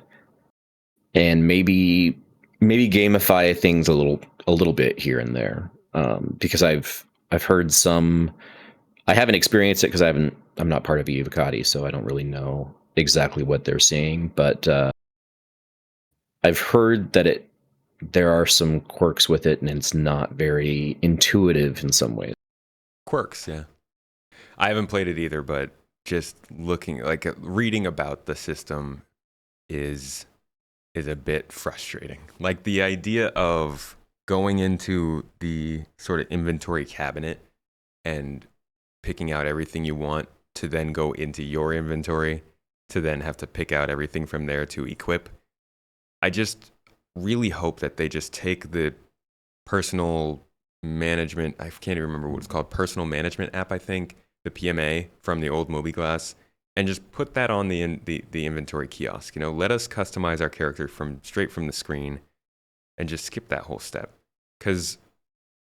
and maybe gamify things a little bit here and there. Because I've heard some. I haven't experienced it because I'm not part of Evocati, so I don't really know exactly what they're saying. But I've heard that there are some quirks with it, and it's not very intuitive in some ways. Quirks, yeah. I haven't played it either, but just reading about the system is a bit frustrating. Like the idea of going into the sort of inventory cabinet and picking out everything you want to then go into your inventory to then have to pick out everything from there to equip. I just really hope that they just take the personal management, I can't even remember what it's called, personal management app, I think, the PMA from the old Mobiglast, and just put that on the inventory kiosk. Let us customize our character straight from the screen and just skip that whole step. Because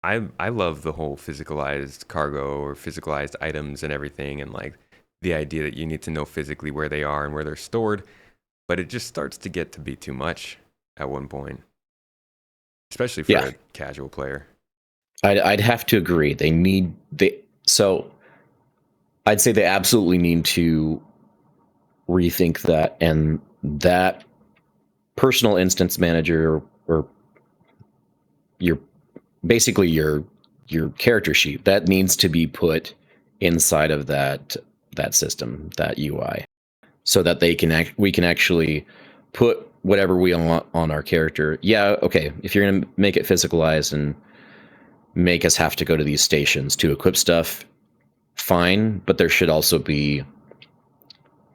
I love the whole physicalized cargo or physicalized items and everything, and like the idea that you need to know physically where they are and where they're stored, but it just starts to get to be too much at one point, especially for a casual player. I'd have to agree. So I'd say they absolutely need to rethink that, and that personal instance manager, or your character sheet, that needs to be put inside of that system, that UI, so that we can actually put whatever we want on our character. Yeah, okay, if you're going to make it physicalized and make us have to go to these stations to equip stuff, fine, but there should also be,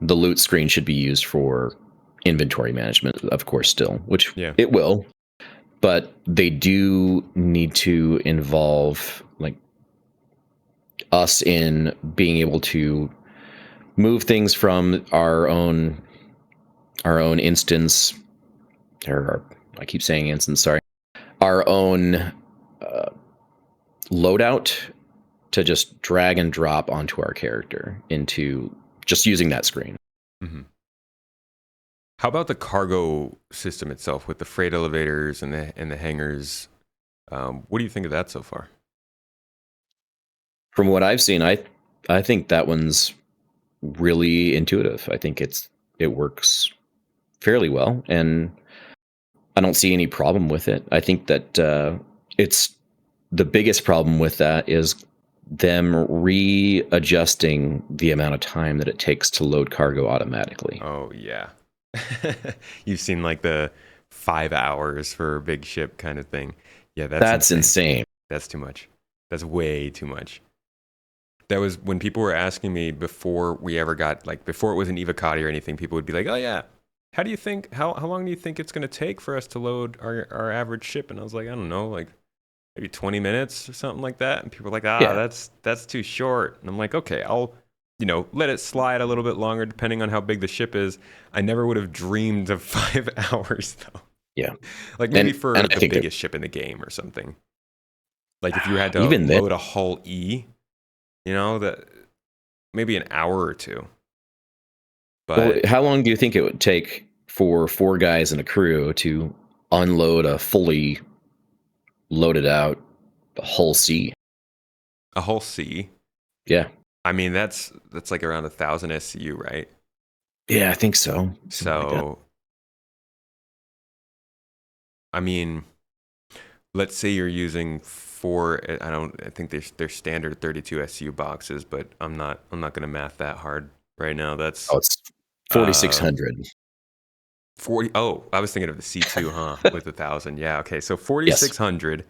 the loot screen should be used for inventory management, of course, still, which it will, but they do need to involve like us in being able to move things from our own instance, I keep saying instance, sorry, our own loadout, to just drag and drop onto our character into just using that screen. Mm-hmm. How about the cargo system itself with the freight elevators and the hangars? What do you think of that so far? From what I've seen, I think that one's really intuitive. I think it works fairly well, and I don't see any problem with it. I think that it's the biggest problem with that is them readjusting the amount of time that it takes to load cargo automatically. Oh yeah. You've seen like the 5 hours for a big ship kind of thing. Yeah, that's insane. That's too much. That's way too much. That was when people were asking me before we ever got, like, before it was an Evocati or anything, people would be like, oh yeah, how long do you think it's going to take for us to load our average ship? And I was like, I don't know, like maybe 20 minutes or something like that. And people were like, that's too short. And I'm like, okay, I'll let it slide a little bit longer depending on how big the ship is. I never would have dreamed of 5 hours though. Yeah. Like maybe for the biggest ship in the game or something. Like if you had to load a hull E, that maybe an hour or two. But how long do you think it would take for 4 guys in a crew to unload a fully loaded out hull C? A hull C? Yeah. I mean, that's like around 1,000 SCU, right? Yeah, I think so. So, I mean, let's say you're using 4. I think they're standard 32 SCU boxes, but I'm not gonna math that hard right now. That's it's 4,600. 40. Oh, I was thinking of the C2, huh? With 1,000. Yeah. Okay. So 4,600.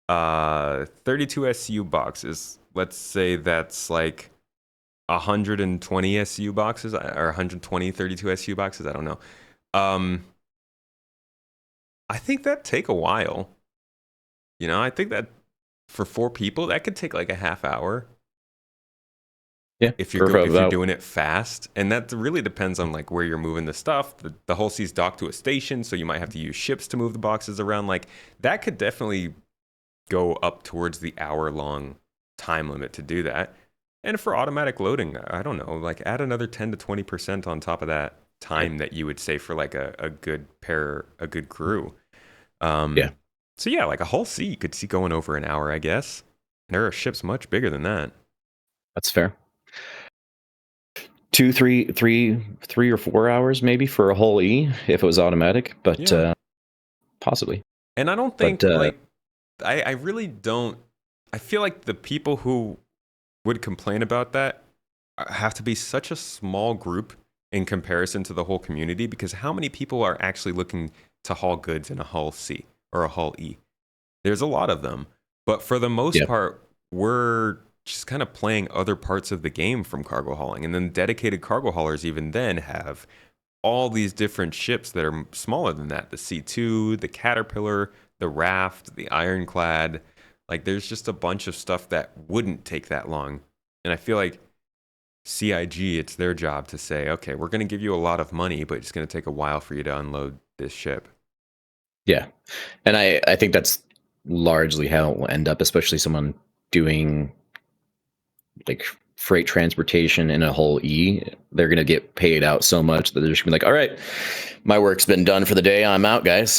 32 SCU boxes. Let's say that's like 120 SCU boxes or 120 32 SCU boxes. I don't know. I think that'd take a while. I think that for 4 people, that could take like a half hour. Yeah, if you're doing it fast, and that really depends on like where you're moving the stuff. The whole C's docked to a station, so you might have to use ships to move the boxes around. Like that could definitely go up towards the hour-long time limit to do that. And for automatic loading, I don't know, like add another 10 to 20% on top of that time that you would say for like a good crew. So yeah, like a whole C you could see going over an hour, I guess. And there are ships much bigger than that. That's fair. 2, 3 or 4 hours maybe for a whole E if it was automatic, but possibly. And I don't think I really don't. I feel like the people who would complain about that have to be such a small group in comparison to the whole community, because how many people are actually looking to haul goods in a hull C or a hull E? There's a lot of them, but for the most part, we're just kind of playing other parts of the game from cargo hauling. And then dedicated cargo haulers even then have all these different ships that are smaller than that. The C2, the Caterpillar, the Raft, the Ironclad. Like there's just a bunch of stuff that wouldn't take that long. And I feel like CIG, it's their job to say, okay, we're going to give you a lot of money, but it's going to take a while for you to unload this ship. Yeah. And I think that's largely how it will end up, especially someone doing like freight transportation in a whole E. They're going to get paid out so much that they're just going to be like, all right, my work's been done for the day. I'm out, guys.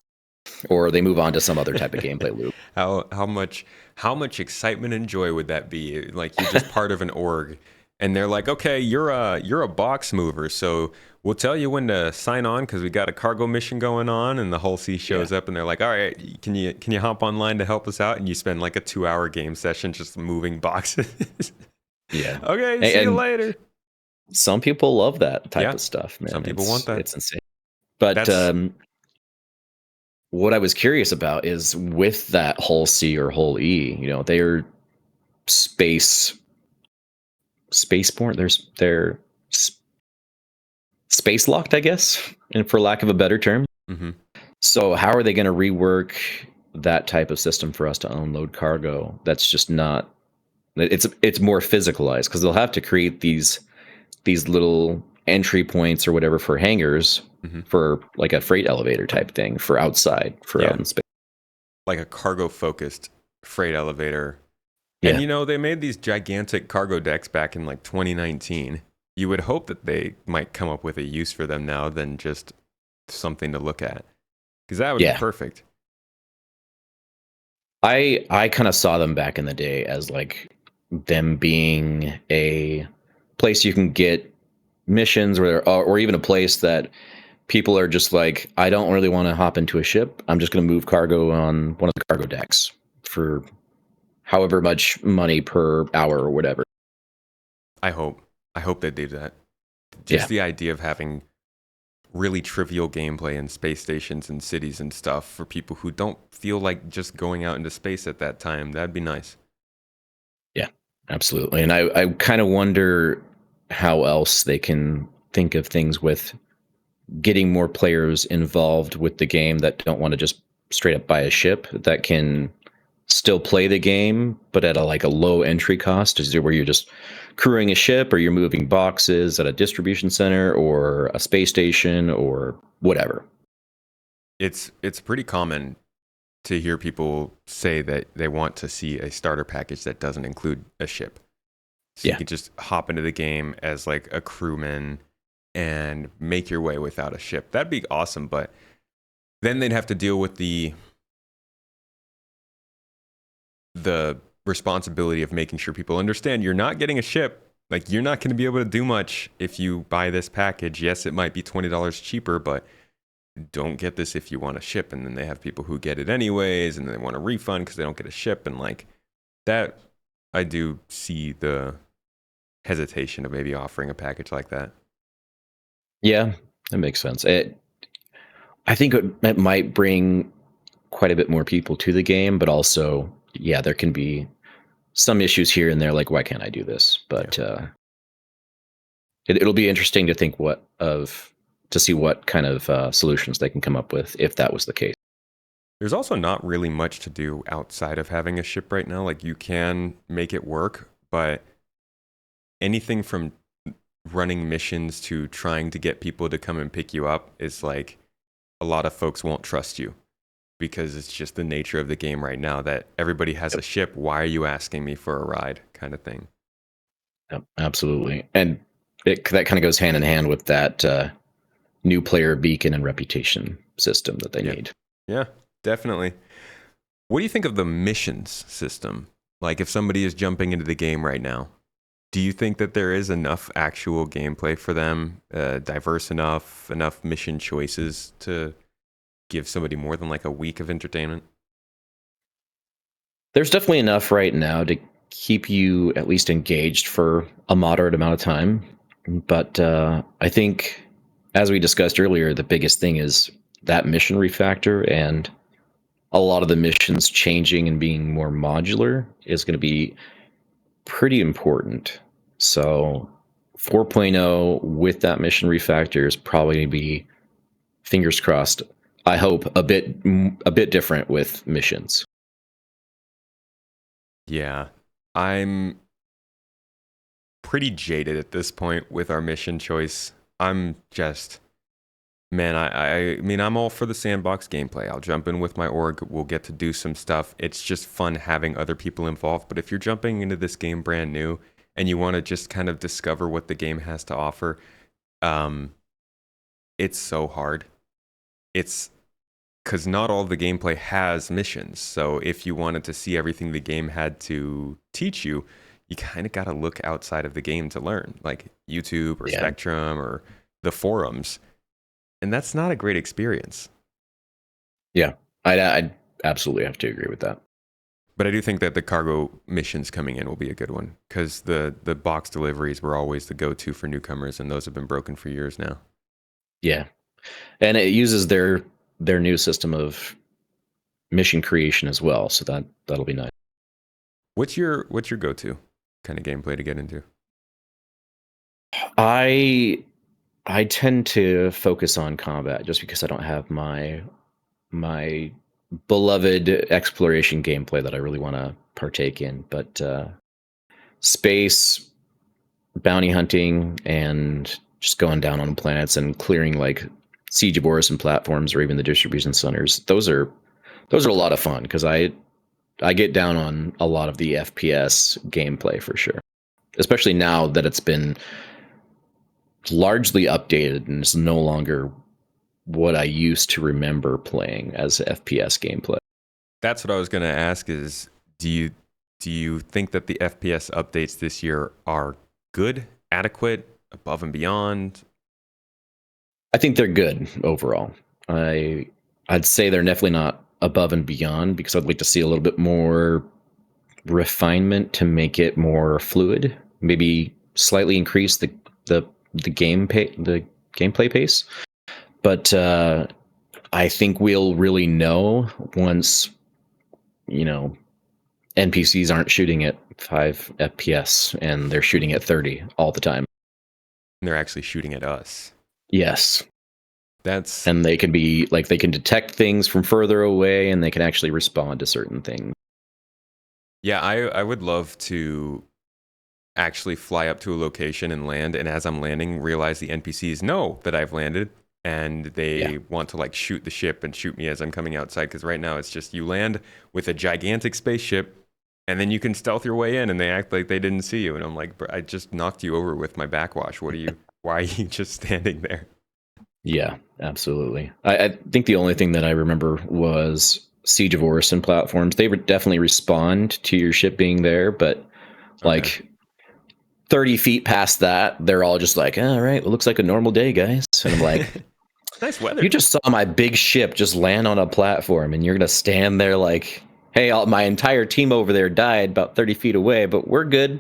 Or they move on to some other type of gameplay loop. How much excitement and joy would that be? Like you're just part of an org and they're like, okay, you're a box mover, so we'll tell you when to sign on because we got a cargo mission going on. And the whole C shows up and they're like, all right, can you hop online to help us out? And you spend like a 2-hour game session just moving boxes. Yeah. Okay, see you later. Some people love that type of stuff, man. Some people want that. It's insane. But what I was curious about is with that whole C or whole E, you know, they're spaceborne. They're space locked, I guess, and for lack of a better term. Mm-hmm. So how are they going to rework that type of system for us to unload cargo? That's just not. It's more physicalized because they'll have to create these little entry points or whatever for hangars for like a freight elevator type thing for outside out in space. Like a cargo focused freight elevator. Yeah. And you know, they made these gigantic cargo decks back in like 2019. You would hope that they might come up with a use for them now than just something to look at. Because that would be perfect. I kind of saw them back in the day as like them being a place you can get missions or even a place that people are just like, I don't really want to hop into a ship. I'm just going to move cargo on one of the cargo decks for however much money per hour or whatever. I hope they do that. Just the idea of having really trivial gameplay in space stations and cities and stuff for people who don't feel like just going out into space at that time. That'd be nice. Yeah, absolutely. And I kind of wonder how else they can think of things with getting more players involved with the game that don't want to just straight up buy a ship, that can still play the game, but at a low entry cost. Is there where you're just crewing a ship or you're moving boxes at a distribution center or a space station or whatever? It's pretty common to hear people say that they want to see a starter package that doesn't include a ship. So you can just hop into the game as like a crewman and make your way without a ship. That'd be awesome, but then they'd have to deal with the responsibility of making sure people understand you're not getting a ship. Like, you're not going to be able to do much if you buy this package. Yes, it might be $20 cheaper, but don't get this if you want a ship. And then they have people who get it anyways, and they want a refund because they don't get a ship. And like that, I do see the hesitation of maybe offering a package like that. Yeah, that makes sense. I think it might bring quite a bit more people to the game, but also, there can be some issues here and there, like, why can't I do this? But it'll be interesting to see what kind of solutions they can come up with if that was the case. There's also not really much to do outside of having a ship right now. Like, you can make it work, but anything from running missions to trying to get people to come and pick you up is like, a lot of folks won't trust you because it's just the nature of the game right now that everybody has a ship. Why are you asking me for a ride, kind of thing? Yep, absolutely. And that kind of goes hand in hand with that new player beacon and reputation system that they need. Yeah, definitely. What do you think of the missions system? Like, if somebody is jumping into the game right now, do you think that there is enough actual gameplay for them, diverse enough mission choices to give somebody more than like a week of entertainment? There's definitely enough right now to keep you at least engaged for a moderate amount of time. But I think, as we discussed earlier, the biggest thing is that mission refactor, and a lot of the missions changing and being more modular is going to be pretty important. So 4.0 with that mission refactor is probably going to be, fingers crossed, I hope a bit different with missions. Yeah. I'm pretty jaded at this point with our mission choice. I'm just, man, I mean, I'm all for the sandbox gameplay. I'll jump in with my org. We'll get to do some stuff. It's just fun having other people involved. But if you're jumping into this game brand new and you want to just kind of discover what the game has to offer, it's so hard. It's because not all of the gameplay has missions. So if you wanted to see everything the game had to teach you, you kind of got to look outside of the game to learn, like YouTube or Spectrum or the forums. And that's not a great experience. Yeah, I'd absolutely have to agree with that. But I do think that the cargo missions coming in will be a good one, because the box deliveries were always the go-to for newcomers, and those have been broken for years now. Yeah, and it uses their new system of mission creation as well, so that'll be nice. What's your go-to kind of gameplay to get into? I tend to focus on combat just because I don't have my beloved exploration gameplay that I really want to partake in. But space, bounty hunting, and just going down on planets and clearing like siege of Orison platforms or even the distribution centers. Those are a lot of fun because I get down on a lot of the FPS gameplay for sure, especially now that it's been largely updated and is no longer what I used to remember playing as FPS gameplay. That's what I was going to ask is, do you think that the FPS updates this year are good, adequate, above and beyond? I think they're good overall. I'd say they're definitely not above and beyond because I'd like to see a little bit more refinement to make it more fluid. Maybe slightly increase the gameplay pace. But I think we'll really know once, NPCs aren't shooting at 5 FPS and they're shooting at 30 all the time. And they're actually shooting at us. Yes. And they can be like, they can detect things from further away and they can actually respond to certain things. Yeah, I would love to actually fly up to a location and land, and as I'm landing, realize the NPCs know that I've landed, and they want to like shoot the ship and shoot me as I'm coming outside. Because right now it's just you land with a gigantic spaceship, and then you can stealth your way in, and they act like they didn't see you, and I'm like, I just knocked you over with my backwash. Why are you just standing there? Yeah, absolutely. I think the only thing that I remember was Siege of Orison platforms. They would definitely respond to your ship being there, but like 30 feet past that, they're all just like, all right, well, looks like a normal day, guys. And I'm like, nice weather. You just saw my big ship just land on a platform, and you're going to stand there like, hey, my entire team over there died about 30 feet away, but we're good.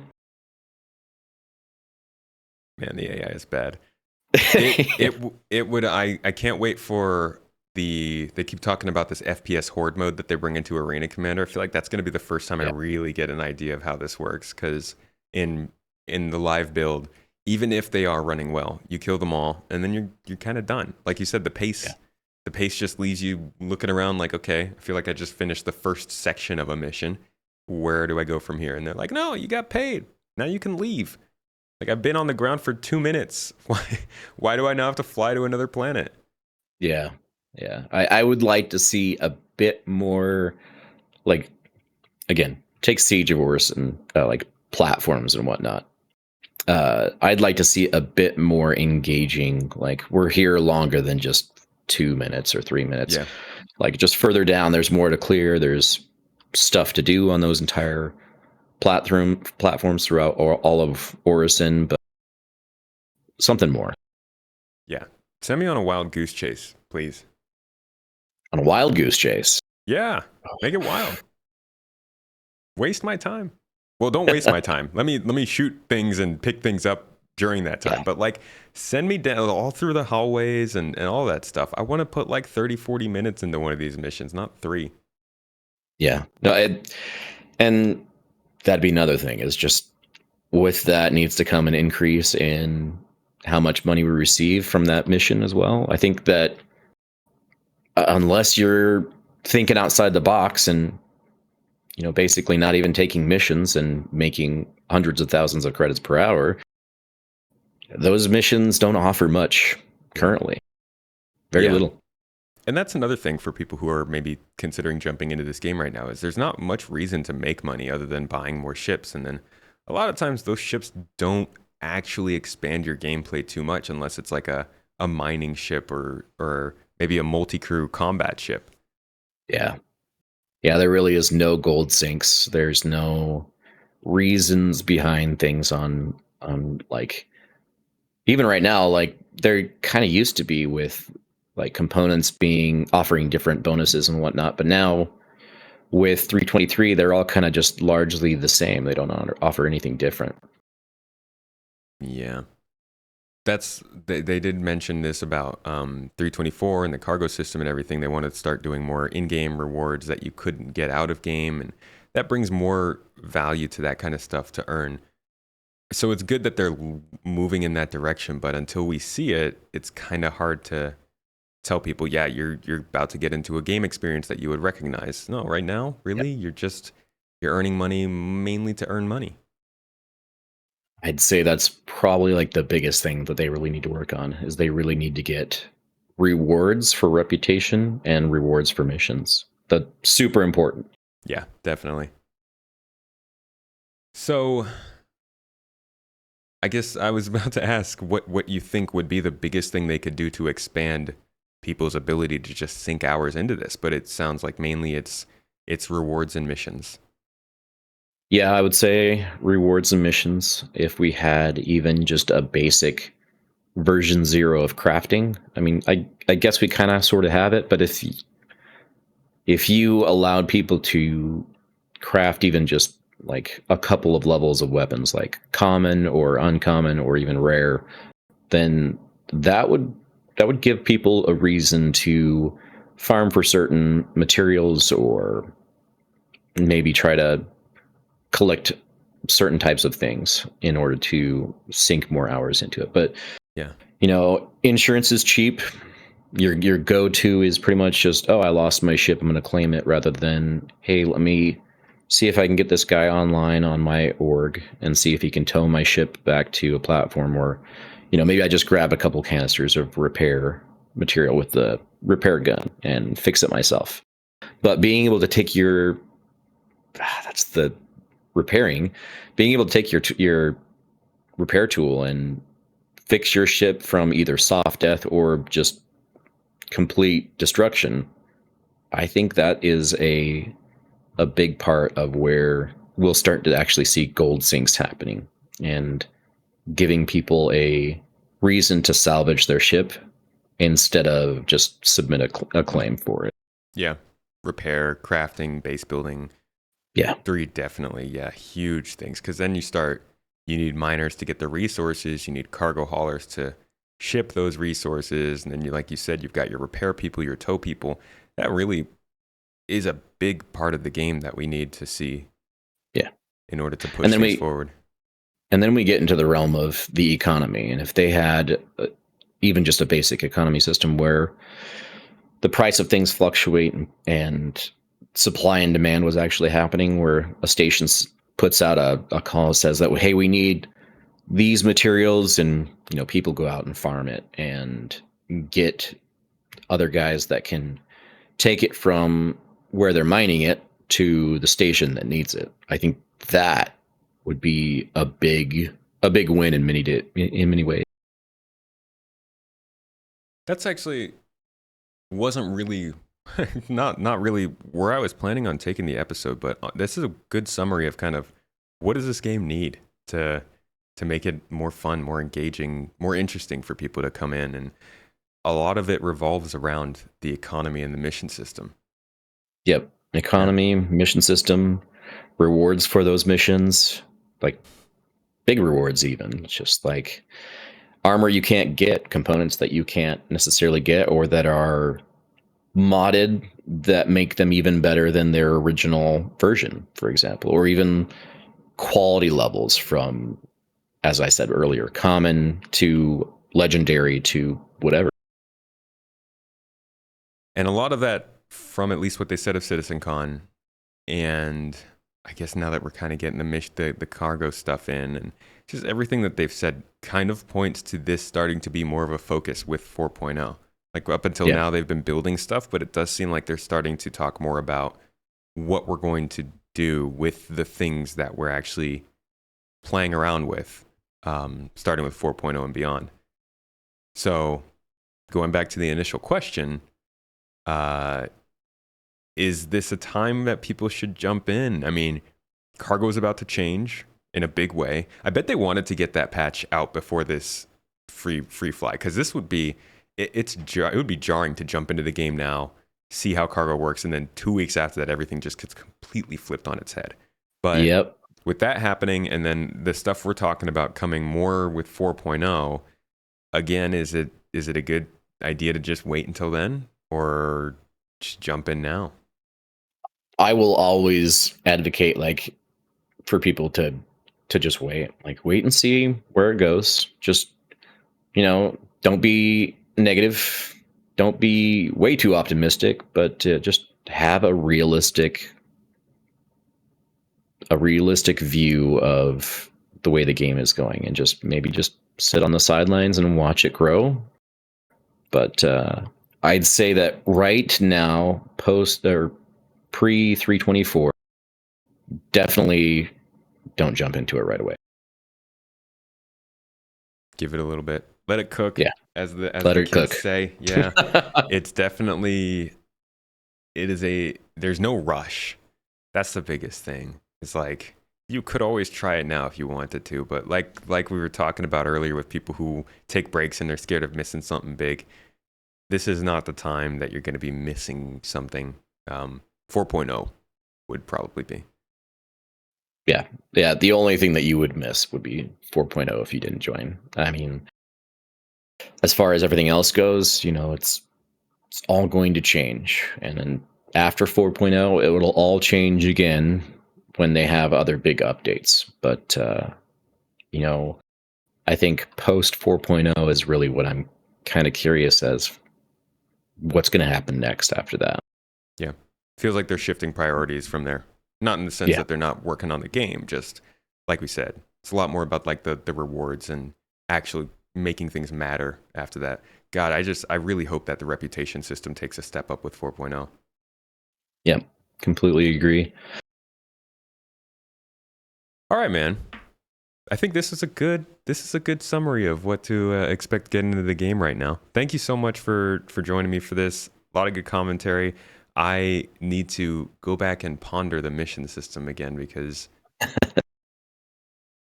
Man, the AI is bad. It would. I can't wait for they keep talking about this FPS horde mode that they bring into Arena Commander. I feel like that's going to be the first time I really get an idea of how this works, because in the live build, even if they are running well, you kill them all and then you're kind of done. Like you said, the pace just leaves you looking around like, okay, I feel like I just finished the first section of a mission. Where do I go from here? And they're like, no, you got paid. Now you can leave. Like, I've been on the ground for 2 minutes. Why do I now have to fly to another planet? Yeah. I would like to see a bit more, like, again, take Siege of Orison, like platforms and whatnot. I'd like to see a bit more engaging. Like, we're here longer than just 2 minutes or 3 minutes. Yeah. Like, just further down, there's more to clear. There's stuff to do on those entire platforms throughout all of Orison, but something more. Yeah. Send me on a wild goose chase, please. On a wild goose chase? Yeah. Make it wild. Waste my time. Well, don't waste my time. Let me shoot things and pick things up during that time. Yeah. But like, send me down all through the hallways and all that stuff. I want to put like 30, 40 minutes into one of these missions, not 3. Yeah. No, and that'd be another thing, is just with that needs to come an increase in how much money we receive from that mission as well. I think that unless you're thinking outside the box and basically not even taking missions and making hundreds of thousands of credits per hour, those missions don't offer much currently. Very little. And that's another thing for people who are maybe considering jumping into this game right now, is there's not much reason to make money other than buying more ships. And then a lot of times those ships don't actually expand your gameplay too much unless it's like a mining ship or maybe a multi-crew combat ship. Yeah. Yeah, there really is no gold sinks. There's no reasons behind things on like, even right now, like there kind of used to be with like components offering different bonuses and whatnot, but now with 323 they're all kind of just largely the same. They don't offer anything different. Yeah. They did mention this about 324 and the cargo system and everything. They want to start doing more in-game rewards that you couldn't get out of game, and that brings more value to that kind of stuff to earn. So it's good that they're moving in that direction, but until we see it, it's kind of hard to tell people, yeah, you're about to get into a game experience that you would recognize. No, right now, really, Yep. you're earning money mainly to earn money. I'd say that's probably like the biggest thing that they really need to work on, is they really need to get rewards for reputation and rewards for missions. That's super important. Yeah, definitely. So I guess I was about to ask what you think would be the biggest thing they could do to expand people's ability to just sink hours into this, but it sounds like mainly it's rewards and missions. Yeah, I would say rewards and missions. If we had even just a basic version 0 of crafting, I mean, I guess we kind of sort of have it, but if you allowed people to craft even just like a couple of levels of weapons, like common or uncommon or even rare, then that would give people a reason to farm for certain materials, or maybe try to collect certain types of things in order to sink more hours into it. But Yeah. insurance is cheap. Your go-to is pretty much just, oh, I lost my ship, I'm going to claim it, rather than, hey, let me see if I can get this guy online on my org and see if he can tow my ship back to a platform, or maybe I just grab a couple canisters of repair material with the repair gun and fix it myself. But being able to take that's the repairing, being able to take your repair tool and fix your ship from either soft death or just complete destruction, I think that is a big part of where we'll start to actually see gold sinks happening, and giving people a reason to salvage their ship instead of just submit a claim for it. Yeah. Repair, crafting, base building. Yeah. 3 definitely, yeah, huge things. Because then you need miners to get the resources, you need cargo haulers to ship those resources, and then like you said, you've got your repair people, your tow people. That really is a big part of the game that we need to see. Yeah. In order to push things forward. And then we get into the realm of the economy, and if they had even just a basic economy system where the price of things fluctuate and supply and demand was actually happening, where a station puts out a call that says that, hey, we need these materials, and people go out and farm it and get other guys that can take it from where they're mining it to the station that needs it. I think that would be a big win in many ways. That's actually wasn't really not really where I was planning on taking the episode, but this is a good summary of kind of what does this game need to make it more fun, more engaging, more interesting for people to come in. And a lot of it revolves around the economy and the mission system. Yep. Economy, mission system, rewards for those missions, like big rewards even. It's just like armor you can't get, components that you can't necessarily get, or that are modded that make them even better than their original version, for example. Or even quality levels from, as I said earlier, common to legendary to whatever. And a lot of that from at least what they said of CitizenCon, and I guess now that we're kind of getting the cargo stuff in, and just everything that they've said kind of points to this starting to be more of a focus with 4.0. Like up until now, they've been building stuff, but it does seem like they're starting to talk more about what we're going to do with the things that we're actually playing around with, starting with 4.0 and beyond. So going back to the initial question, is this a time that people should jump in? I mean, cargo is about to change in a big way. I bet they wanted to get that patch out before this free fly, because this would be it would be jarring to jump into the game now, see how cargo works, and then 2 weeks after that, everything just gets completely flipped on its head. But with that happening, and then the stuff we're talking about coming more with 4.0, again, is it a good idea to just wait until then, or just jump in now? I will always advocate like for people to just wait and see where it goes. Just, don't be negative, don't be way too optimistic, but just have a realistic view of the way the game is going, and just maybe just sit on the sidelines and watch it grow. But I'd say that right now, post or pre 324, definitely don't jump into it right away. Give it a little bit. Let it cook. Yeah. As the Let kids say. Yeah. It's definitely, there's no rush. That's the biggest thing. It's like, you could always try it now if you wanted to, but like we were talking about earlier with people who take breaks and they're scared of missing something big, this is not the time that you're going to be missing something. 4.0 would probably be. Yeah. The only thing that you would miss would be 4.0 if you didn't join. I mean, as far as everything else goes, it's all going to change. And then after 4.0, it will all change again when they have other big updates. But, I think post 4.0 is really what I'm kind of curious as what's going to happen next after that. Yeah. Feels like they're shifting priorities from there. Not in the sense that they're not working on the game, just like we said, it's a lot more about like the rewards and actually making things matter after that. God, I really hope that the reputation system takes a step up with 4.0. Yeah, completely agree. All right, man. I think this is a good summary of what to expect getting into the game right now. Thank you so much for joining me for this. A lot of good commentary. I need to go back and ponder the mission system again because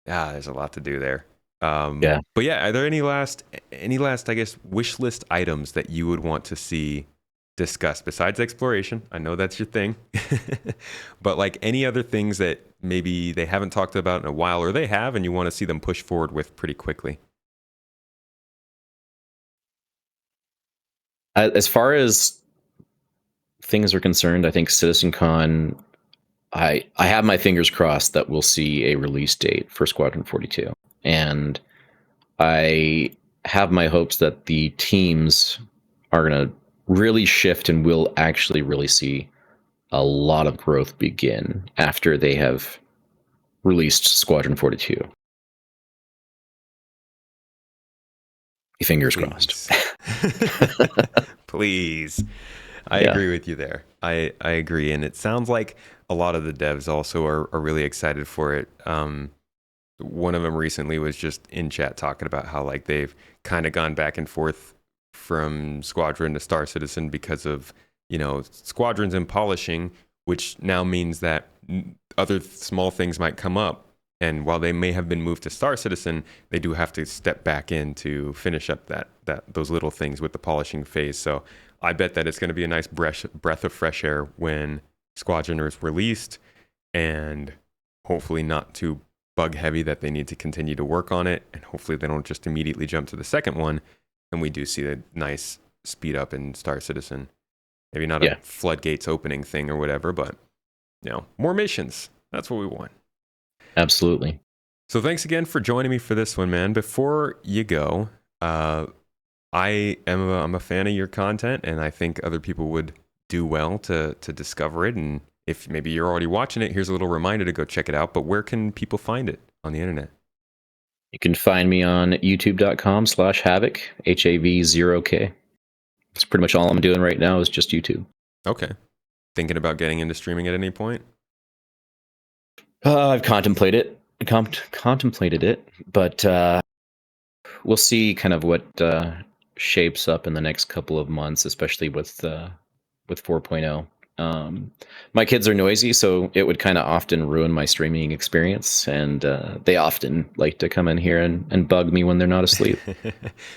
there's a lot to do there. But yeah, are there any last I guess wish list items that you would want to see discussed besides exploration? I know that's your thing. But like any other things that maybe they haven't talked about in a while, or they have and you want to see them push forward with pretty quickly? As far as things are concerned, I think CitizenCon, I have my fingers crossed that we'll see a release date for Squadron 42. And I have my hopes that the teams are going to really shift and we'll actually really see a lot of growth begin after they have released Squadron 42. Fingers crossed. Please. I agree with you there. I agree. And it sounds like a lot of the devs also are really excited for it. One of them recently was just in chat talking about how like they've kind of gone back and forth from Squadron to Star Citizen because of, Squadrons and polishing, which now means that other small things might come up. And while they may have been moved to Star Citizen, they do have to step back in to finish up those little things with the polishing phase. So I bet that it's going to be a nice breath of fresh air when Squadron is released, and hopefully not too bug heavy that they need to continue to work on it. And hopefully they don't just immediately jump to the second one. And we do see a nice speed up in Star Citizen. Maybe not a floodgates opening thing or whatever, but more missions. That's what we want. Absolutely. So thanks again for joining me for this one, man. Before you go, I'm a fan of your content, and I think other people would do well to discover it. And if maybe you're already watching it, here's a little reminder to go check it out. But where can people find it on the internet? You can find me on youtube.com/havoc, HAV0K. That's pretty much all I'm doing right now is just YouTube. Okay. Thinking about getting into streaming at any point? I've contemplated it, but we'll see kind of what shapes up in the next couple of months, especially with 4.0. My kids are noisy, so it would kind of often ruin my streaming experience, and they often like to come in here and bug me when they're not asleep.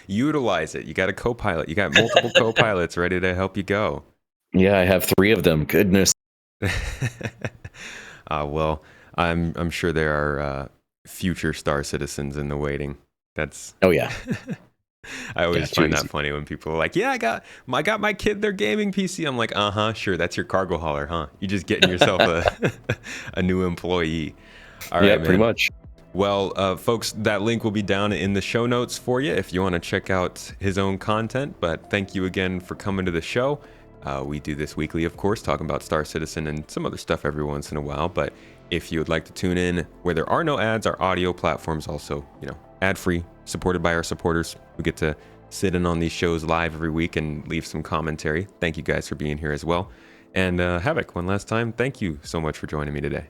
Utilize it. You got a co-pilot. You got multiple co-pilots ready to help you go. Yeah, I have 3 of them. Goodness. Well, I'm sure there are future Star Citizens in the waiting. That's Oh yeah. I always too find that easy. funny when people are like, "Yeah, I got my kid their gaming PC." I'm like, sure, that's your cargo hauler, huh? You just getting yourself a new employee." All right, Yeah, man. pretty much. Well, folks, that link will be down in the show notes for you if you want to check out his own content. But thank you again for coming to the show. We do this weekly, of course, talking about Star Citizen and some other stuff every once in a while. But if you would like to tune in where there are no ads, our audio platform's also, ad-free, supported by our supporters who get to sit in on these shows live every week and leave some commentary. Thank you guys for being here as well. And Havoc, one last time, thank you so much for joining me today.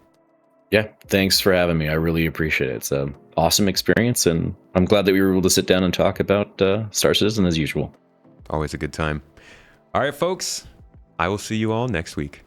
Yeah, thanks for having me. I really appreciate it. It's an awesome experience, and I'm glad that we were able to sit down and talk about Star Citizen as usual. Always a good time. All right, folks, I will see you all next week.